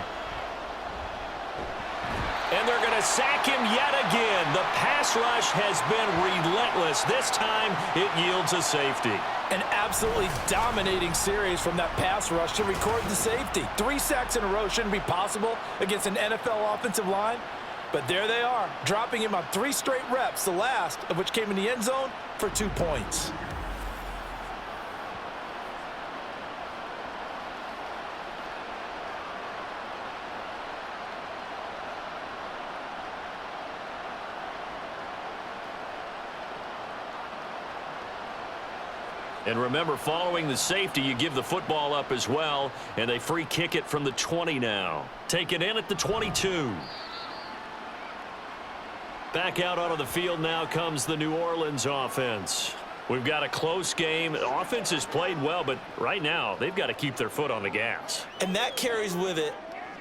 And they're going to sack him yet again. The pass rush has been relentless. This time, it yields a safety. An absolutely dominating series from that pass rush to record the safety. 3 sacks in a row shouldn't be possible against an NFL offensive line. But there they are, dropping him on 3 straight reps, the last of which came in the end zone for 2 points. And remember, following the safety, you give the football up as well, and they free kick it from the 20 now. Taken in at the 22. Back out onto the field now comes the New Orleans offense. We've got a close game. The offense has played well, but right now they've got to keep their foot on the gas. And that carries with it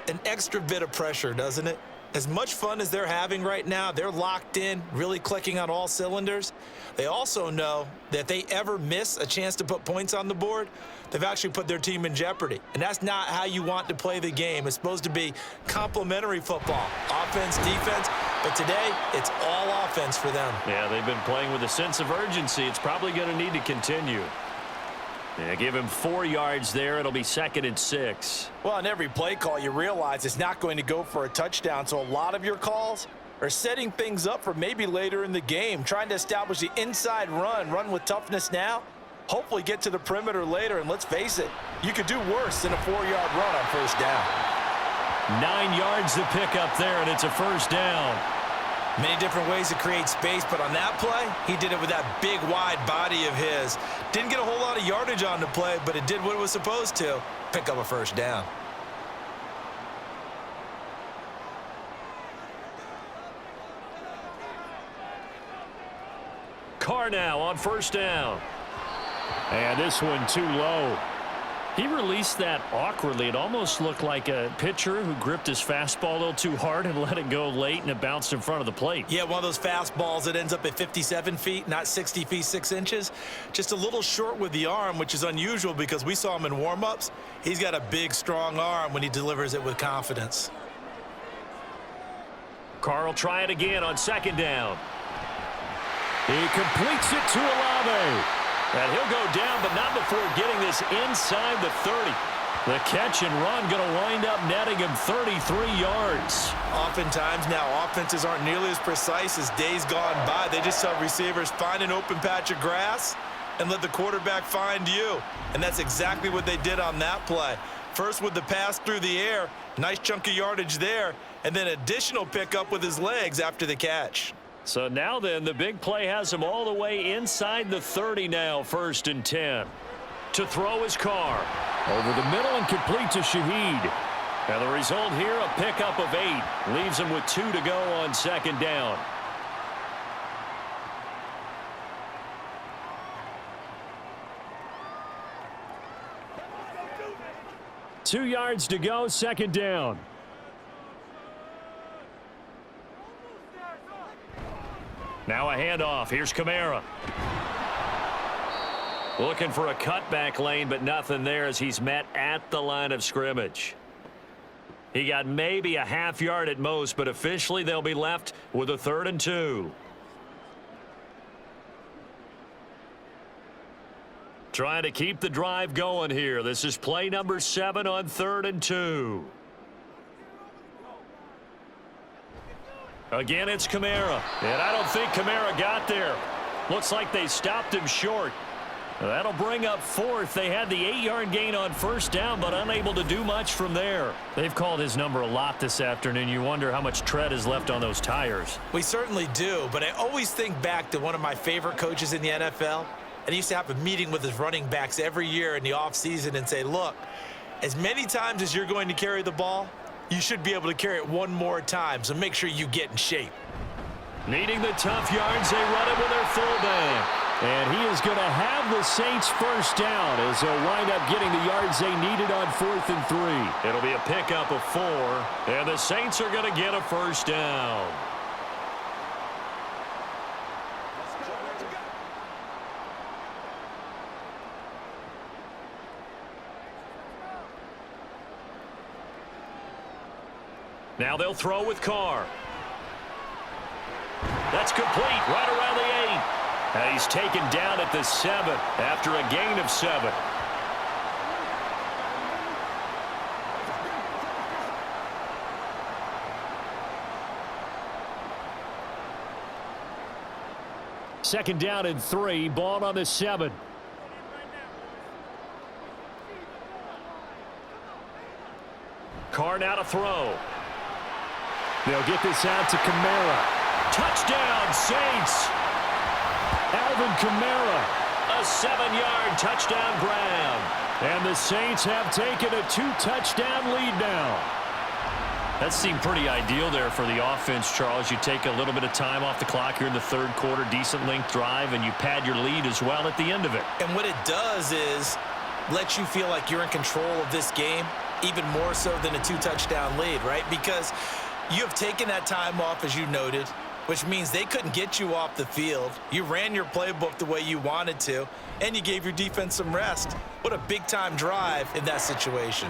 an extra bit of pressure, doesn't it? As much fun as they're having right now, they're locked in, really clicking on all cylinders. They also know that if they ever miss a chance to put points on the board, they've actually put their team in jeopardy. And that's not how you want to play the game. It's supposed to be complementary football, offense, defense. But today, it's all offense for them. Yeah, they've been playing with a sense of urgency. It's probably going to need to continue. Yeah, give him 4 yards there. It'll be 2nd and 6. Well, on every play call, you realize it's not going to go for a touchdown. So a lot of your calls are setting things up for maybe later in the game, trying to establish the inside run with toughness now, hopefully get to the perimeter later. And let's face it, you could do worse than a 4-yard run on first down. 9 yards to pick up there, and it's a first down. Many different ways to create space, but on that play, he did it with that big, wide body of his. Didn't get a whole lot of yardage on the play, but it did what it was supposed to, pick up a first down. Carr now on first down. And this one too low. He released that awkwardly. It almost looked like a pitcher who gripped his fastball a little too hard and let it go late, and it bounced in front of the plate. Yeah, one of those fastballs that ends up at 57 feet, not 60 feet 6 inches. Just a little short with the arm, which is unusual because we saw him in warm-ups. He's got a big, strong arm when he delivers it with confidence. Carr will try it again on 2nd down. He completes it to Olave. And he'll go down, but not before getting this inside the 30. The catch and run going to wind up netting him 33 yards. Oftentimes now, offenses aren't nearly as precise as days gone by. They just tell receivers, find an open patch of grass and let the quarterback find you. And that's exactly what they did on that play. First with the pass through the air, nice chunk of yardage there, and then additional pickup with his legs after the catch. So now then, the big play has him all the way inside the 30 now, 1st and 10. To throw is Carr. Over the middle and complete to Shaheed. And the result here, a pickup of 8. Leaves him with 2 to go on second down. Two yards to go, second down. Now a handoff. Here's Kamara. Looking for a cutback lane, but nothing there as he's met at the line of scrimmage. He got maybe a half yard at most, but officially they'll be left with a 3rd and 2. Trying to keep the drive going here. This is play number 7 on 3rd and 2. Again, it's Kamara. And I don't think Kamara got there. Looks like they stopped him short. That'll bring up 4th. They had the 8-yard gain on first down, but unable to do much from there. They've called his number a lot this afternoon. You wonder how much tread is left on those tires. We certainly do, but I always think back to one of my favorite coaches in the NFL. And he used to have a meeting with his running backs every year in the offseason and say, look, as many times as you're going to carry the ball, you should be able to carry it one more time, so make sure you get in shape. Needing the tough yards, they run it with their fullback. And he is going to have the Saints first down as they'll wind up getting the yards they needed on 4th and 3. It'll be a pickup of 4, and the Saints are going to get a first down. Now they'll throw with Carr. That's complete right around the 8. And he's taken down at the 7 after a gain of 7. Second down and 3. Ball on the 7. Carr now to throw. They'll get this out to Kamara. Touchdown, Saints. Alvin Kamara. A 7-yard touchdown grab. And the Saints have taken a 2-touchdown lead now. That seemed pretty ideal there for the offense, Charles. You take a little bit of time off the clock here in the 3rd quarter, decent length drive, and you pad your lead as well at the end of it. And what it does is let you feel like you're in control of this game, even more so than a 2-touchdown lead, right? Because you have taken that time off, as you noted, which means they couldn't get you off the field. You ran your playbook the way you wanted to, and you gave your defense some rest. What a big-time drive in that situation.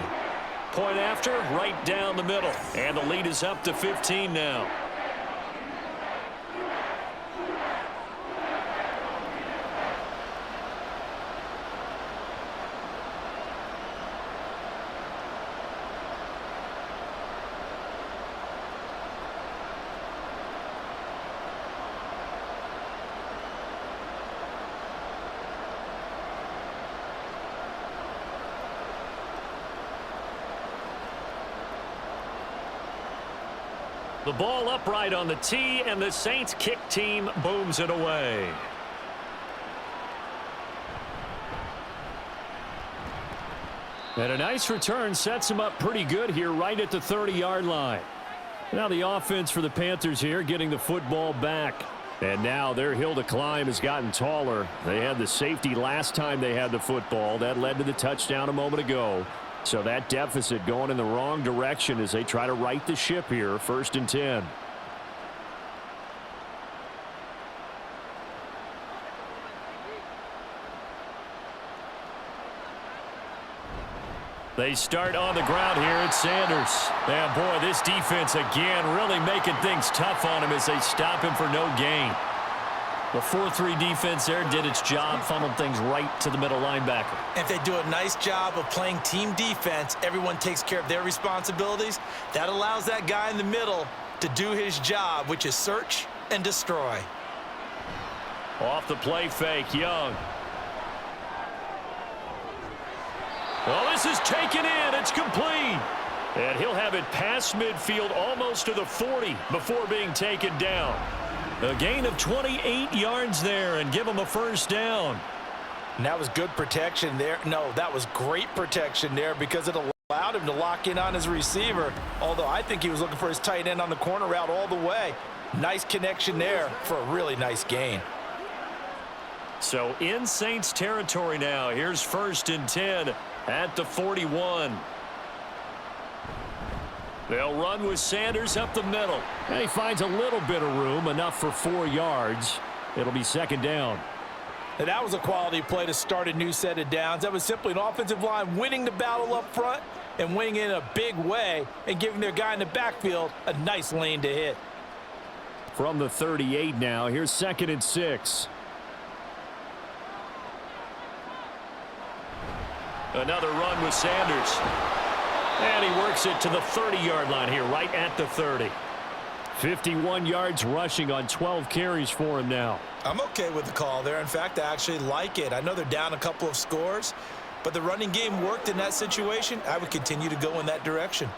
Point after, right down the middle. And the lead is up to 15 now. The ball upright on the tee, and the Saints kick team booms it away. And a nice return sets him up pretty good here right at the 30-yard line. Now the offense for the Panthers here getting the football back. And now their hill to climb has gotten taller. They had the safety last time they had the football. That led to the touchdown a moment ago. So that deficit going in the wrong direction as they try to right the ship here. 1st and 10. They start on the ground here at Sanders. And boy, this defense again really making things tough on him as they stop him for no gain. The 4-3 defense there did its job, funneled things right to the middle linebacker. If they do a nice job of playing team defense, everyone takes care of their responsibilities. That allows that guy in the middle to do his job, which is search and destroy. Off the play fake, Young. Well, this is taken in. It's complete. And he'll have it past midfield almost to the 40 before being taken down. A gain of 28 yards there and give him a first down. And that was good protection there. No, that was great protection there because it allowed him to lock in on his receiver, although I think he was looking for his tight end on the corner route all the way. Nice connection there for a really nice gain. So in Saints territory now. Here's 1st and 10 at the 41. They'll run with Sanders up the middle. And he finds a little bit of room, enough for 4 yards. It'll be 2nd down. And that was a quality play to start a new set of downs. That was simply an offensive line winning the battle up front and winning in a big way and giving their guy in the backfield a nice lane to hit. From the 38 now, here's 2nd and 6. Another run with Sanders. And he works it to the 30-yard line here, right at the 30. 51 yards rushing on 12 carries for him now. I'm okay with the call there. In fact, I actually like it. I know they're down a couple of scores, but the running game worked in that situation. I would continue to go in that direction.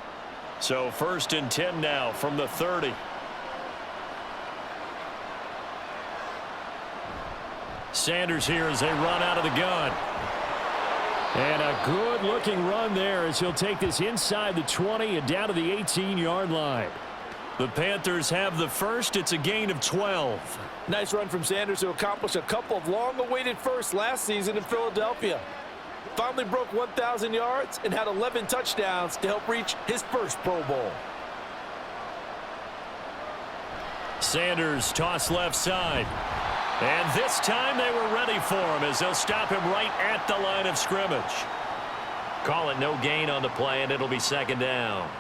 So 1st and 10 now from the 30. Sanders here as they run out of the gun. And a good-looking run there as he'll take this inside the 20 and down to the 18-yard line. The Panthers have the first. It's a gain of 12. Nice run from Sanders to accomplish a couple of long-awaited firsts last season in Philadelphia. Finally broke 1,000 yards and had 11 touchdowns to help reach his first Pro Bowl. Sanders toss left side. And this time they were ready for him as they'll stop him right at the line of scrimmage. Call it no gain on the play, and it'll be 2nd down.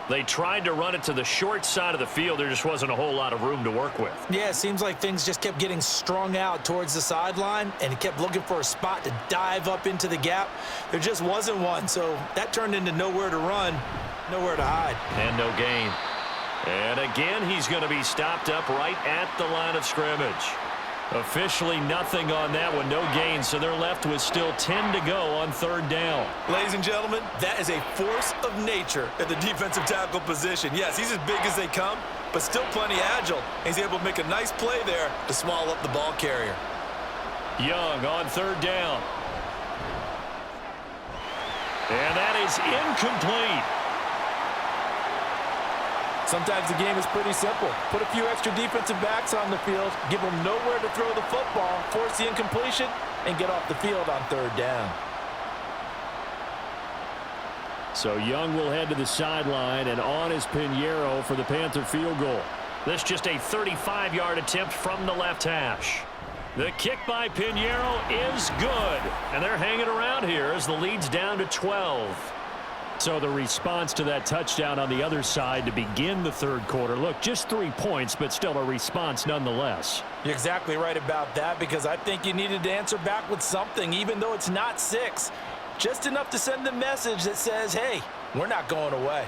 They tried to run it to the short side of the field. There just wasn't a whole lot of room to work with. Yeah, it seems like things just kept getting strung out towards the sideline, and he kept looking for a spot to dive up into the gap. There just wasn't one, so that turned into nowhere to run, nowhere to hide. And no gain. And again, he's going to be stopped up right at the line of scrimmage. Officially nothing on that one, no gain, so they're left with still 10 to go on 3rd down. Ladies and gentlemen, that is a force of nature at the defensive tackle position. Yes, he's as big as they come, but still plenty agile. He's able to make a nice play there to swallow up the ball carrier. Young on 3rd down. And that is incomplete. Sometimes the game is pretty simple. Put a few extra defensive backs on the field, give them nowhere to throw the football, force the incompletion, and get off the field on 3rd down. So Young will head to the sideline, and on is Pinheiro for the Panther field goal. This just a 35-yard attempt from the left hash. The kick by Pinheiro is good, and they're hanging around here as the lead's down to 12. So the response to that touchdown on the other side to begin the 3rd quarter. Look, just 3 points, but still a response nonetheless. You're exactly right about that because I think you needed to answer back with something, even though it's not 6. Just enough to send the message that says, hey, we're not going away.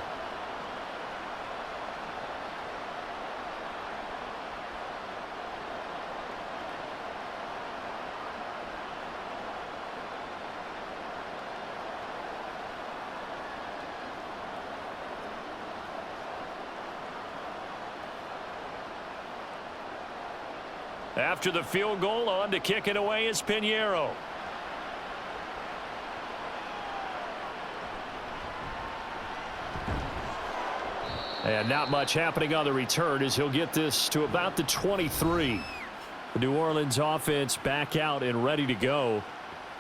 After the field goal, on to kick it away is Pinheiro. And not much happening on the return as he'll get this to about the 23. The New Orleans offense back out and ready to go.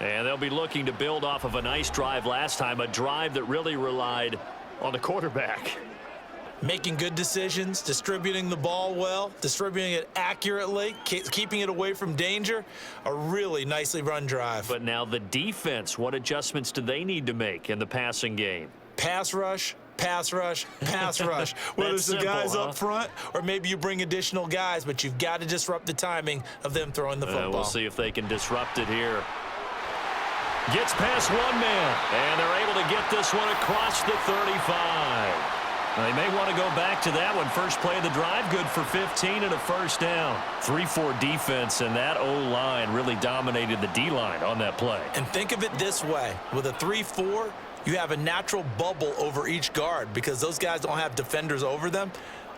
And they'll be looking to build off of a nice drive last time, a drive that really relied on the quarterback. Making good decisions, distributing the ball well, distributing it accurately, keeping it away from danger. A really nicely run drive. But now the defense, what adjustments do they need to make in the passing game? Pass rush, pass rush, pass rush. Whether it's the guys up front or maybe you bring additional guys, but you've got to disrupt the timing of them throwing the football. We'll see if they can disrupt it here. Gets past one man, and they're able to get this one across the 35. They may want to go back to that one. First play of the drive, good for 15 and a 1st down. 3-4 defense, and that O-line really dominated the D-line on that play. And think of it this way. With a 3-4, you have a natural bubble over each guard because those guys don't have defenders over them.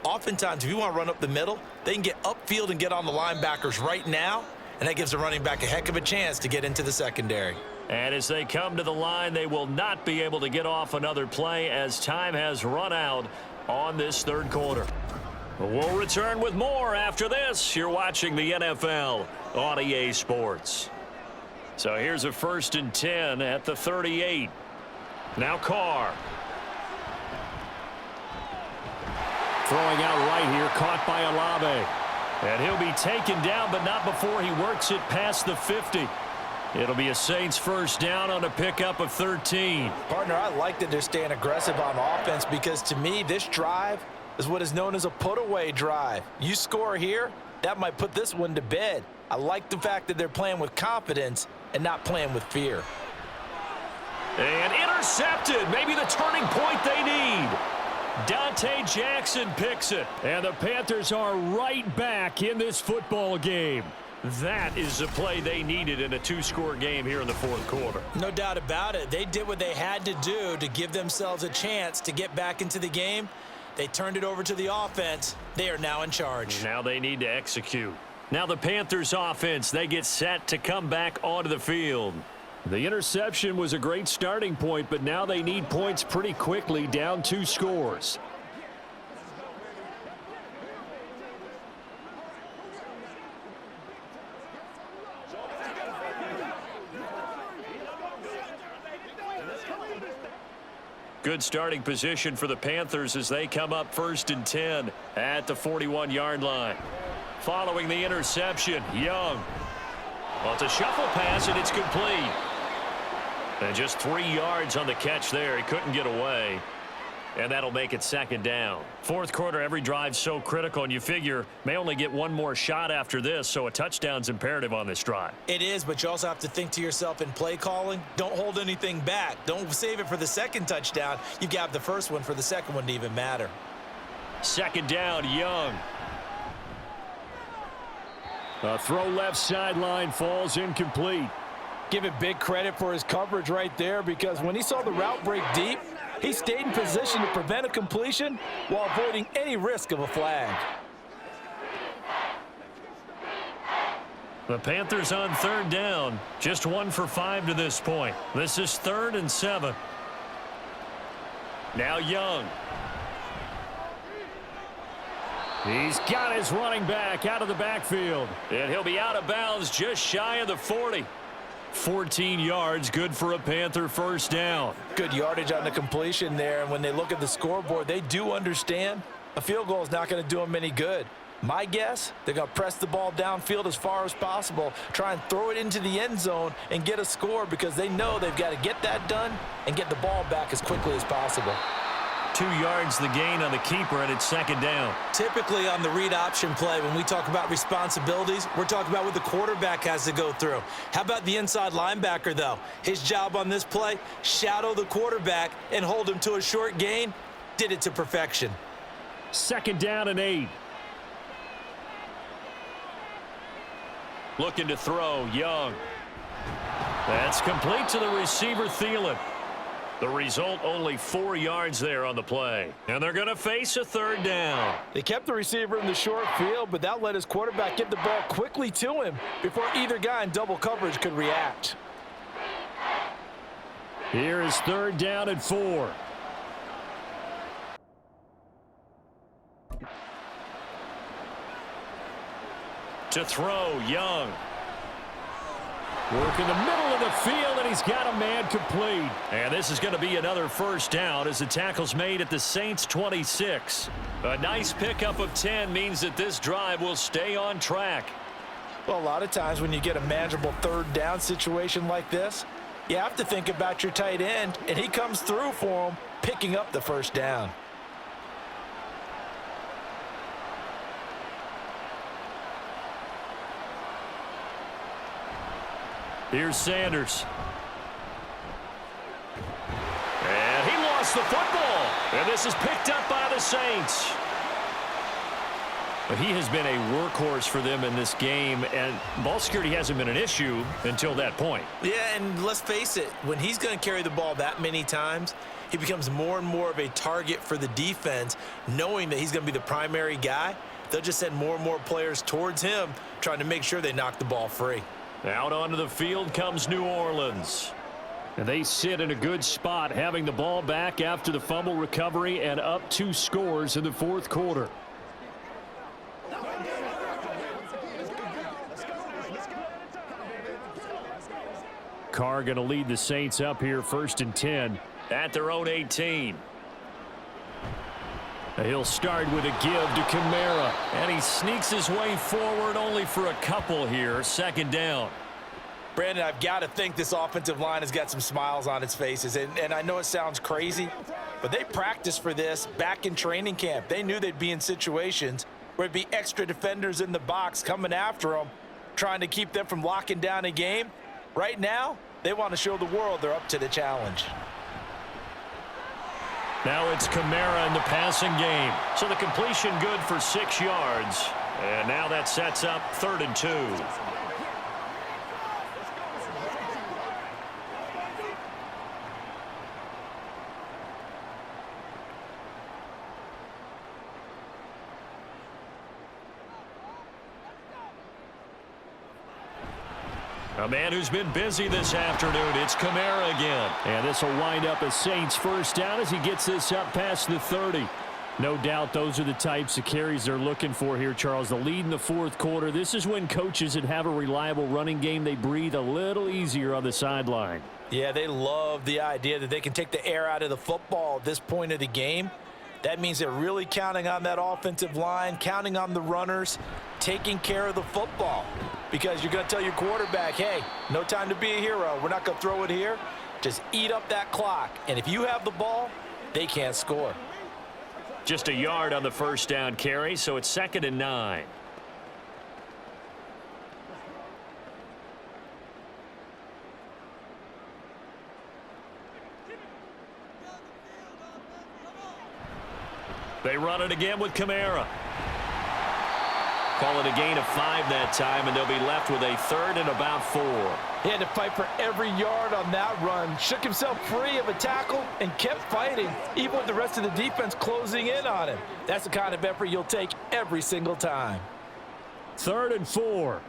Oftentimes, if you want to run up the middle, they can get upfield and get on the linebackers right now, and that gives the running back a heck of a chance to get into the secondary. And as they come to the line, they will not be able to get off another play as time has run out on this third quarter. We'll return with more after this. You're watching the NFL on EA Sports. So here's a 1st and 10 at the 38. Now Carr. Throwing out right here, caught by Olave. And he'll be taken down, but not before he works it past the 50. It'll be a Saints first down on a pickup of 13. Partner, I like that they're staying aggressive on offense because to me, this drive is what is known as a put-away drive. You score here, that might put this one to bed. I like the fact that they're playing with confidence and not playing with fear. And intercepted. Maybe the turning point they need. Dante Jackson picks it. And the Panthers are right back in this football game. That is the play they needed in a 2-score game here in the fourth quarter. No doubt about it. They did what they had to do to give themselves a chance to get back into the game. They turned it over to the offense. They are now in charge. Now they need to execute. Now the Panthers offense, they get set to come back onto the field. The interception was a great starting point, but now they need points pretty quickly, down 2 scores. Good starting position for the Panthers as they come up 1st and 10 at the 41-yard line. Following the interception, Young. Well, it's a shuffle pass, and it's complete. And just 3 yards on the catch there. He couldn't get away. And that'll make it 2nd down. Fourth quarter, every drive's so critical, and you figure may only get one more shot after this, so a touchdown's imperative on this drive. It is, but you also have to think to yourself in play calling, don't hold anything back. Don't save it for the second touchdown. You've got the first one for the second one to even matter. 2nd down, Young. A throw left sideline falls incomplete. Give it big credit for his coverage right there because when he saw the route break deep, he stayed in position to prevent a completion while avoiding any risk of a flag. The Panthers on 3rd down. Just 1 for 5 to this point. This is 3rd and 7. Now Young. He's got his running back out of the backfield. And he'll be out of bounds just shy of the 40. 14 yards, good for a Panther first down. Good yardage on the completion there, and when they look at the scoreboard, they do understand a field goal is not going to do them any good. My guess, they're going to press the ball downfield as far as possible, try and throw it into the end zone and get a score because they know they've got to get that done and get the ball back as quickly as possible. 2 yards the gain on the keeper, and it's 2nd down. Typically on the read option play, when we talk about responsibilities, we're talking about what the quarterback has to go through. How about the inside linebacker, though? His job on this play, shadow the quarterback and hold him to a short gain. Did it to perfection. 2nd down and 8. Looking to throw, Young. That's complete to the receiver, Thielen. The result, only 4 yards there on the play. And they're going to face a 3rd down. They kept the receiver in the short field, but that let his quarterback get the ball quickly to him before either guy in double coverage could react. Here is 3rd down and 4. To throw, Young. Work in the middle of the field, and he's got a man complete. And this is going to be another first down as the tackle's made at the Saints 26. A nice pickup of 10 means that this drive will stay on track. Well, a lot of times when you get a manageable 3rd down situation like this, you have to think about your tight end, and he comes through for him, picking up the first down. Here's Sanders. And he lost the football. And this is picked up by the Saints. But he has been a workhorse for them in this game, and ball security hasn't been an issue until that point. Yeah, and let's face it, when he's going to carry the ball that many times, he becomes more and more of a target for the defense, knowing that he's going to be the primary guy. they'll just send more and more players towards him, trying to make sure they knock the ball free. Out onto the field comes New Orleans. And they sit in a good spot, having the ball back after the fumble recovery and up 2 scores in the fourth quarter. Carr going to lead the Saints up here, 1st and 10 at their own 18. He'll start with a give to Kamara, and he sneaks his way forward only for a couple here. 2nd down. Brandon, I've got to think this offensive line has got some smiles on its faces, and I know it sounds crazy, but they practiced for this back in training camp. They knew they'd be in situations where it'd be extra defenders in the box coming after them, trying to keep them from locking down a game. Right now, they want to show the world they're up to the challenge. Now it's Kamara in the passing game. So the completion good for 6 yards. And now that sets up 3rd and 2. A man who's been busy this afternoon. It's Kamara again. And this will wind up a Saints 1st down as he gets this up past the 30. No doubt those are the types of carries they're looking for here, Charles. The lead in the fourth quarter. This is when coaches that have a reliable running game, they breathe a little easier on the sideline. Yeah, they love the idea that they can take the air out of the football at this point of the game. That means they're really counting on that offensive line, counting on the runners, taking care of the football. Because you're going to tell your quarterback, hey, no time to be a hero. We're not going to throw it here. Just eat up that clock. And if you have the ball, they can't score. Just a yard on the 1st down carry, so it's 2nd and 9. They run it again with Kamara. Call it a gain of 5 that time, and they'll be left with a 3rd and about 4. He had to fight for every yard on that run. Shook himself free of a tackle and kept fighting, even with the rest of the defense closing in on him. That's the kind of effort you'll take every single time. 3rd and 4.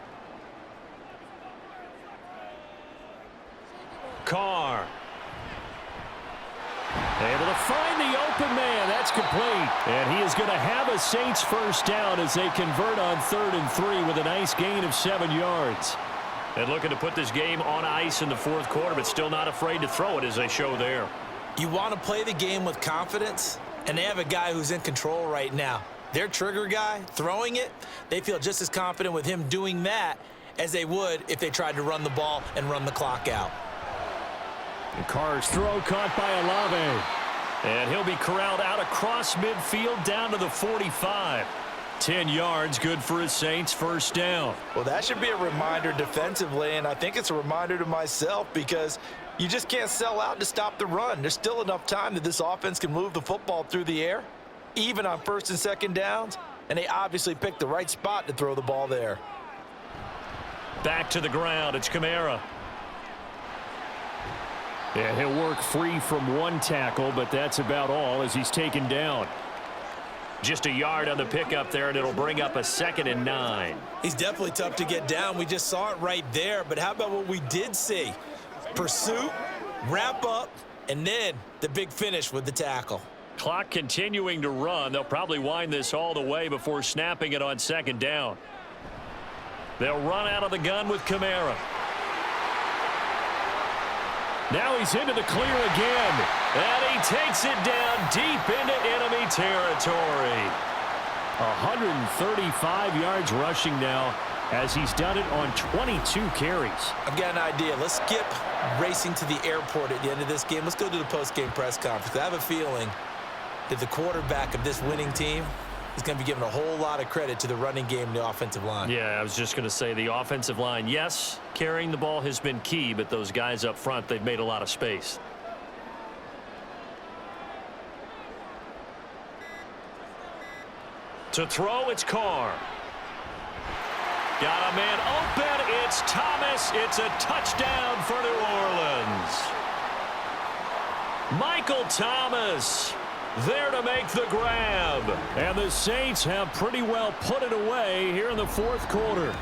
Carr. Able to find the open man. That's complete. And he is going to have a Saints 1st down as they convert on 3rd and 3 with a nice gain of 7 yards. And looking to put this game on ice in the fourth quarter, but still not afraid to throw it as they show there. You want to play the game with confidence, and they have a guy who's in control right now. Their trigger guy throwing it, they feel just as confident with him doing that as they would if they tried to run the ball and run the clock out. And Carr's throw caught by Olave. And he'll be corralled out across midfield down to the 45. 10 yards, good for his Saints 1st down. Well, that should be a reminder defensively, and I think it's a reminder to myself because you just can't sell out to stop the run. There's still enough time that this offense can move the football through the air, even on 1st and 2nd downs, and they obviously picked the right spot to throw the ball there. Back to the ground, it's Kamara. And he'll work free from 1 tackle, but that's about all as he's taken down. Just a yard on the pickup there, and it'll bring up a 2nd and 9. He's definitely tough to get down. We just saw it right there, but how about what we did see? Pursuit, wrap up, and then the big finish with the tackle. Clock continuing to run. They'll probably wind this all the way before snapping it on 2nd down. They'll run out of the gun with Kamara. Now he's into the clear again. And he takes it down deep into enemy territory. 135 yards rushing now as he's done it on 22 carries. I've got an idea. Let's skip racing to the airport at the end of this game. Let's go to the post-game press conference. I have a feeling that the quarterback of this winning team is going to be given a whole lot of credit to the running game and the offensive line. Yeah, I was just going to say the offensive line, yes, carrying the ball has been key, but those guys up front, they've made a lot of space. To throw, it's Carr. Got a man open. It's Thomas. It's a touchdown for New Orleans. Michael Thomas there to make the grab. And the Saints have pretty well put it away here in the fourth quarter.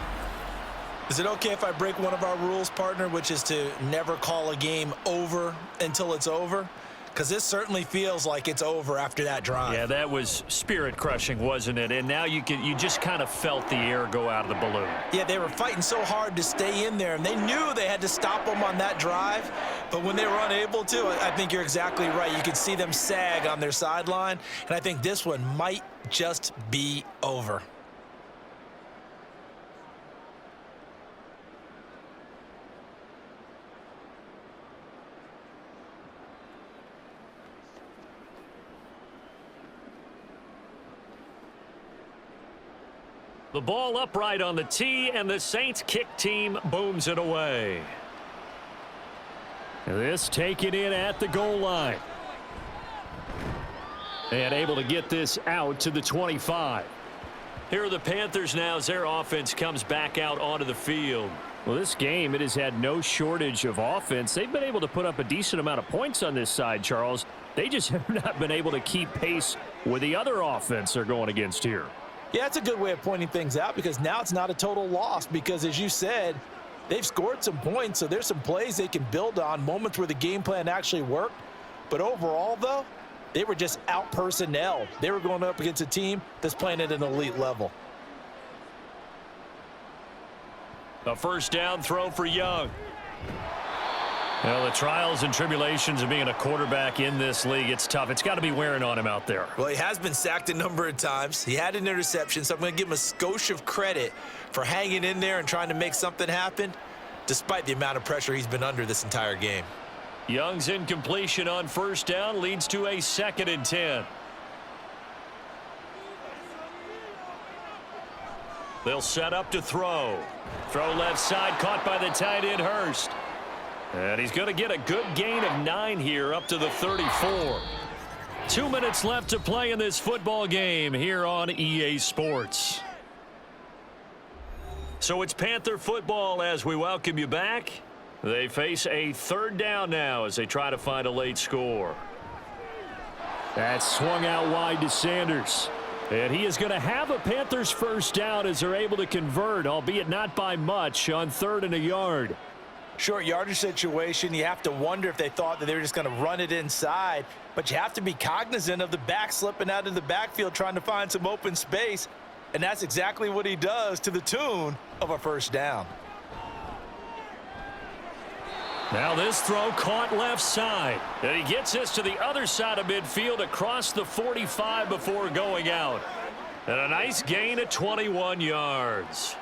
Is it okay if I break one of our rules, partner, which is to never call a game over until it's over? Because this certainly feels like it's over after that drive. Yeah, that was spirit-crushing, wasn't it? And now you just kind of felt the air go out of the balloon. Yeah, they were fighting so hard to stay in there, and they knew they had to stop them on that drive. But when they were unable to, I think you're exactly right. You could see them sag on their sideline, and I think this one might just be over. The ball upright on the tee, and the Saints kick team booms it away. This taken in at the goal line. And able to get this out to the 25. Here are the Panthers now as their offense comes back out onto the field. Well, this game, it has had no shortage of offense. They've been able to put up a decent amount of points on this side, Charles. They just have not been able to keep pace with the other offense they're going against here. Yeah, that's a good way of pointing things out because now it's not a total loss because, as you said, they've scored some points, so there's some plays they can build on, moments where the game plan actually worked. But overall, though, they were just out-personnel. They were going up against a team that's playing at an elite level. A first down throw for Young. Well, the trials and tribulations of being a quarterback in this league, it's tough. It's got to be wearing on him out there. Well, he has been sacked a number of times. He had an interception, so I'm going to give him a skosh of credit for hanging in there and trying to make something happen, despite the amount of pressure he's been under this entire game. Young's incompletion on first down leads to a 2nd and 10. They'll set up to throw. Throw left side, caught by the tight end Hurst. And he's going to get a good gain of 9 here up to the 34. 2 minutes left to play in this football game here on EA Sports. So it's Panther football as we welcome you back. They face a 3rd down now as they try to find a late score. That's swung out wide to Sanders. And he is going to have a Panthers first down as they're able to convert, albeit not by much, on 3rd and a yard. Short yardage situation, you have to wonder if they thought that they were just going to run it inside. But you have to be cognizant of the back slipping out of the backfield trying to find some open space. And that's exactly what he does to the tune of a first down. Now this throw caught left side. And he gets this to the other side of midfield across the 45 before going out. And a nice gain of 21 yards.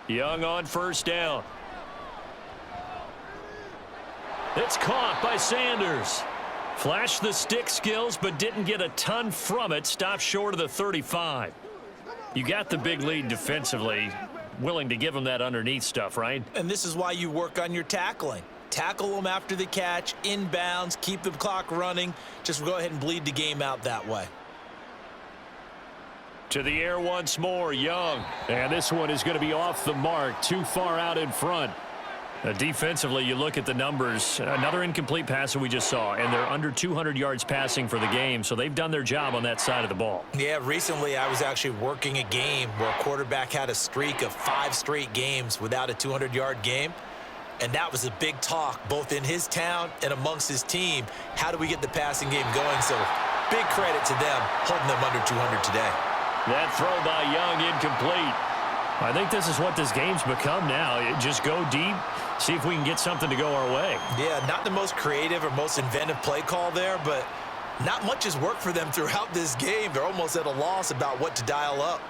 Young on first down. It's caught by Sanders. Flashed the stick skills, but didn't get a ton from it. Stopped short of the 35. You got the big lead defensively. Willing to give him that underneath stuff, right? And this is why you work on your tackling. Tackle them after the catch, inbounds, keep the clock running. Just go ahead and bleed the game out that way. To the air once more, Young. And this one is going to be off the mark, too far out in front. Defensively, you look at the numbers. Another incomplete pass that we just saw, and they're under 200 yards passing for the game, so they've done their job on that side of the ball. Yeah, recently I was actually working a game where a quarterback had a streak of 5 straight games without a 200-yard game, and that was a big talk both in his town and amongst his team. How do we get the passing game going? So big credit to them holding them under 200 today. That throw by Young incomplete. I think this is what this game's become now. Just go deep, see if we can get something to go our way. Yeah, not the most creative or most inventive play call there, but not much has worked for them throughout this game. They're almost at a loss about what to dial up.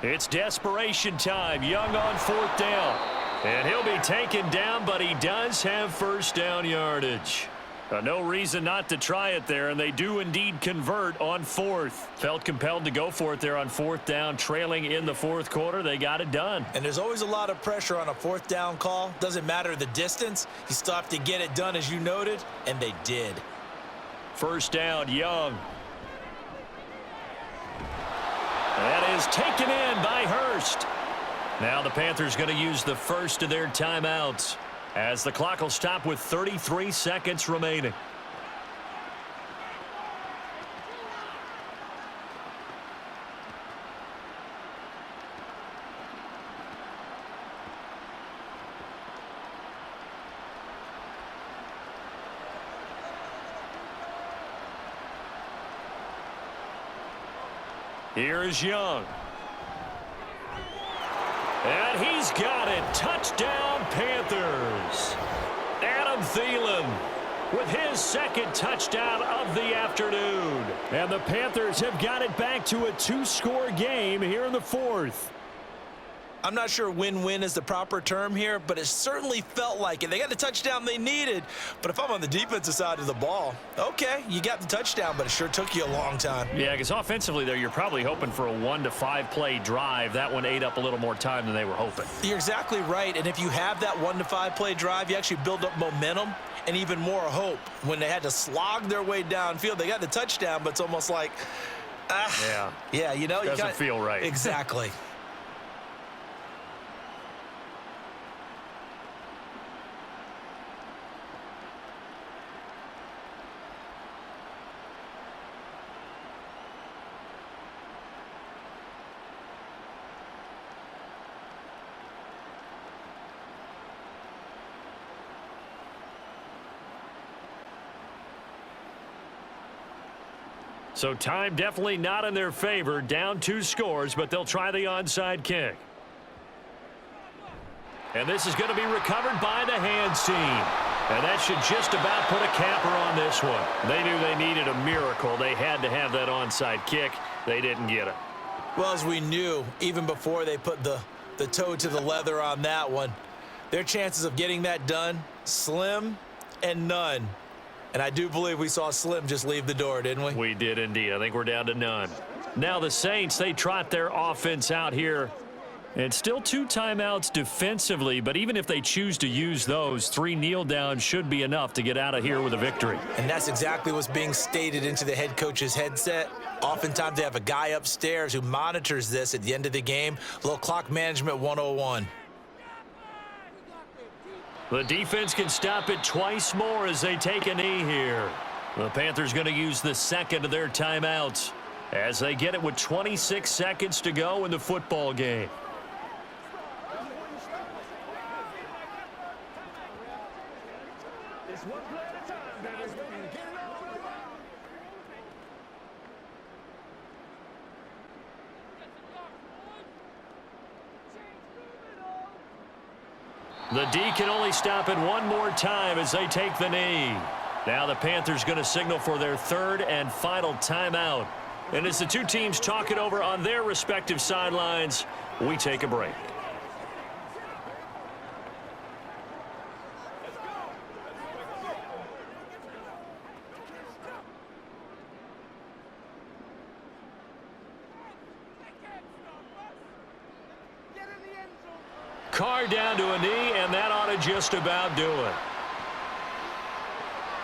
It's desperation time. Young on 4th down. And he'll be taken down, but he does have first down yardage. No reason not to try it there, and they do indeed convert on 4th. Felt compelled to go for it there on 4th down, trailing in the 4th quarter. They got it done. And there's always a lot of pressure on a 4th down call. Doesn't matter the distance. You still have to get it done, as you noted, and they did. First down, Young. That is taken in by Hurst. Now the Panthers going to use the first of their timeouts as the clock will stop with 33 seconds remaining. Here is Young. And he's got it. Touchdown, Panthers. Adam Thielen with his second touchdown of the afternoon. And the Panthers have got it back to a 2-score game here in the fourth. I'm not sure win-win is the proper term here, but it certainly felt like it. They got the touchdown they needed, but if I'm on the defensive side of the ball, okay, you got the touchdown, but it sure took you a long time. Yeah, because offensively there, you're probably hoping for a 1 to 5 play drive. That one ate up a little more time than they were hoping. You're exactly right, and if you have that 1 to 5 play drive, you actually build up momentum and even more hope. When they had to slog their way downfield, they got the touchdown, but it's almost like, yeah, you know, doesn't feel right. Exactly. So time definitely not in their favor. Down 2 scores, but they'll try the onside kick. And this is going to be recovered by the hands team. And that should just about put a capper on this one. They knew they needed a miracle. They had to have that onside kick. They didn't get it. Well, as we knew, even before they put the toe to the leather on that one, their chances of getting that done, slim and none. And I do believe we saw Slim just leave the door, didn't we? We did indeed. I think we're down to none. Now the Saints, they trot their offense out here. And still 2 timeouts defensively, but even if they choose to use those, 3 kneel downs should be enough to get out of here with a victory. And that's exactly what's being stated into the head coach's headset. Oftentimes they have a guy upstairs who monitors this at the end of the game. A little clock management 101. The defense can stop it twice more as they take a knee here. The Panthers going to use the second of their timeouts as they get it with 26 seconds to go in the football game. The D can only stop it one more time as they take the knee. Now the Panthers going to signal for their third and final timeout. And as the two teams talk it over on their respective sidelines, we take a break. Carr down to a knee, and that ought to just about do it.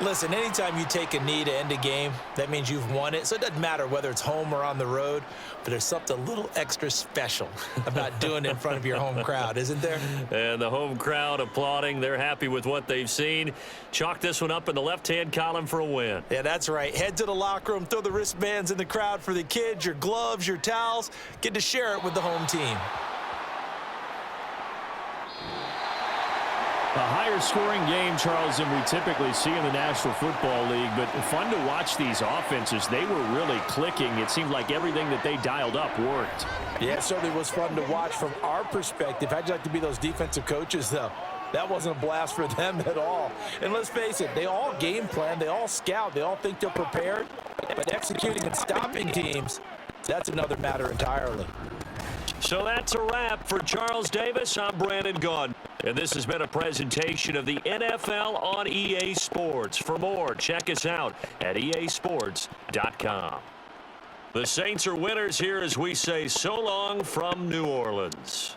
Listen, anytime you take a knee to end a game, that means you've won it. So it doesn't matter whether it's home or on the road, but there's something a little extra special about doing it in front of your home crowd, isn't there? And the home crowd applauding. They're happy with what they've seen. Chalk this one up in the left-hand column for a win. Yeah, that's right. Head to the locker room, throw the wristbands in the crowd for the kids, your gloves, your towels. Get to share it with the home team. A higher scoring game, Charles, than we typically see in the National Football League, but fun to watch these offenses. They were really clicking. It seemed like everything that they dialed up worked. Yeah, it certainly was fun to watch from our perspective. How'd you like to be those defensive coaches, though? That wasn't a blast for them at all. And let's face it, they all game plan, they all scout, they all think they're prepared, but executing and stopping teams, that's another matter entirely. So that's a wrap. For Charles Davis, I'm Brandon Gaudin. And this has been a presentation of the NFL on EA Sports. For more, check us out at easports.com. The Saints are winners here as we say so long from New Orleans.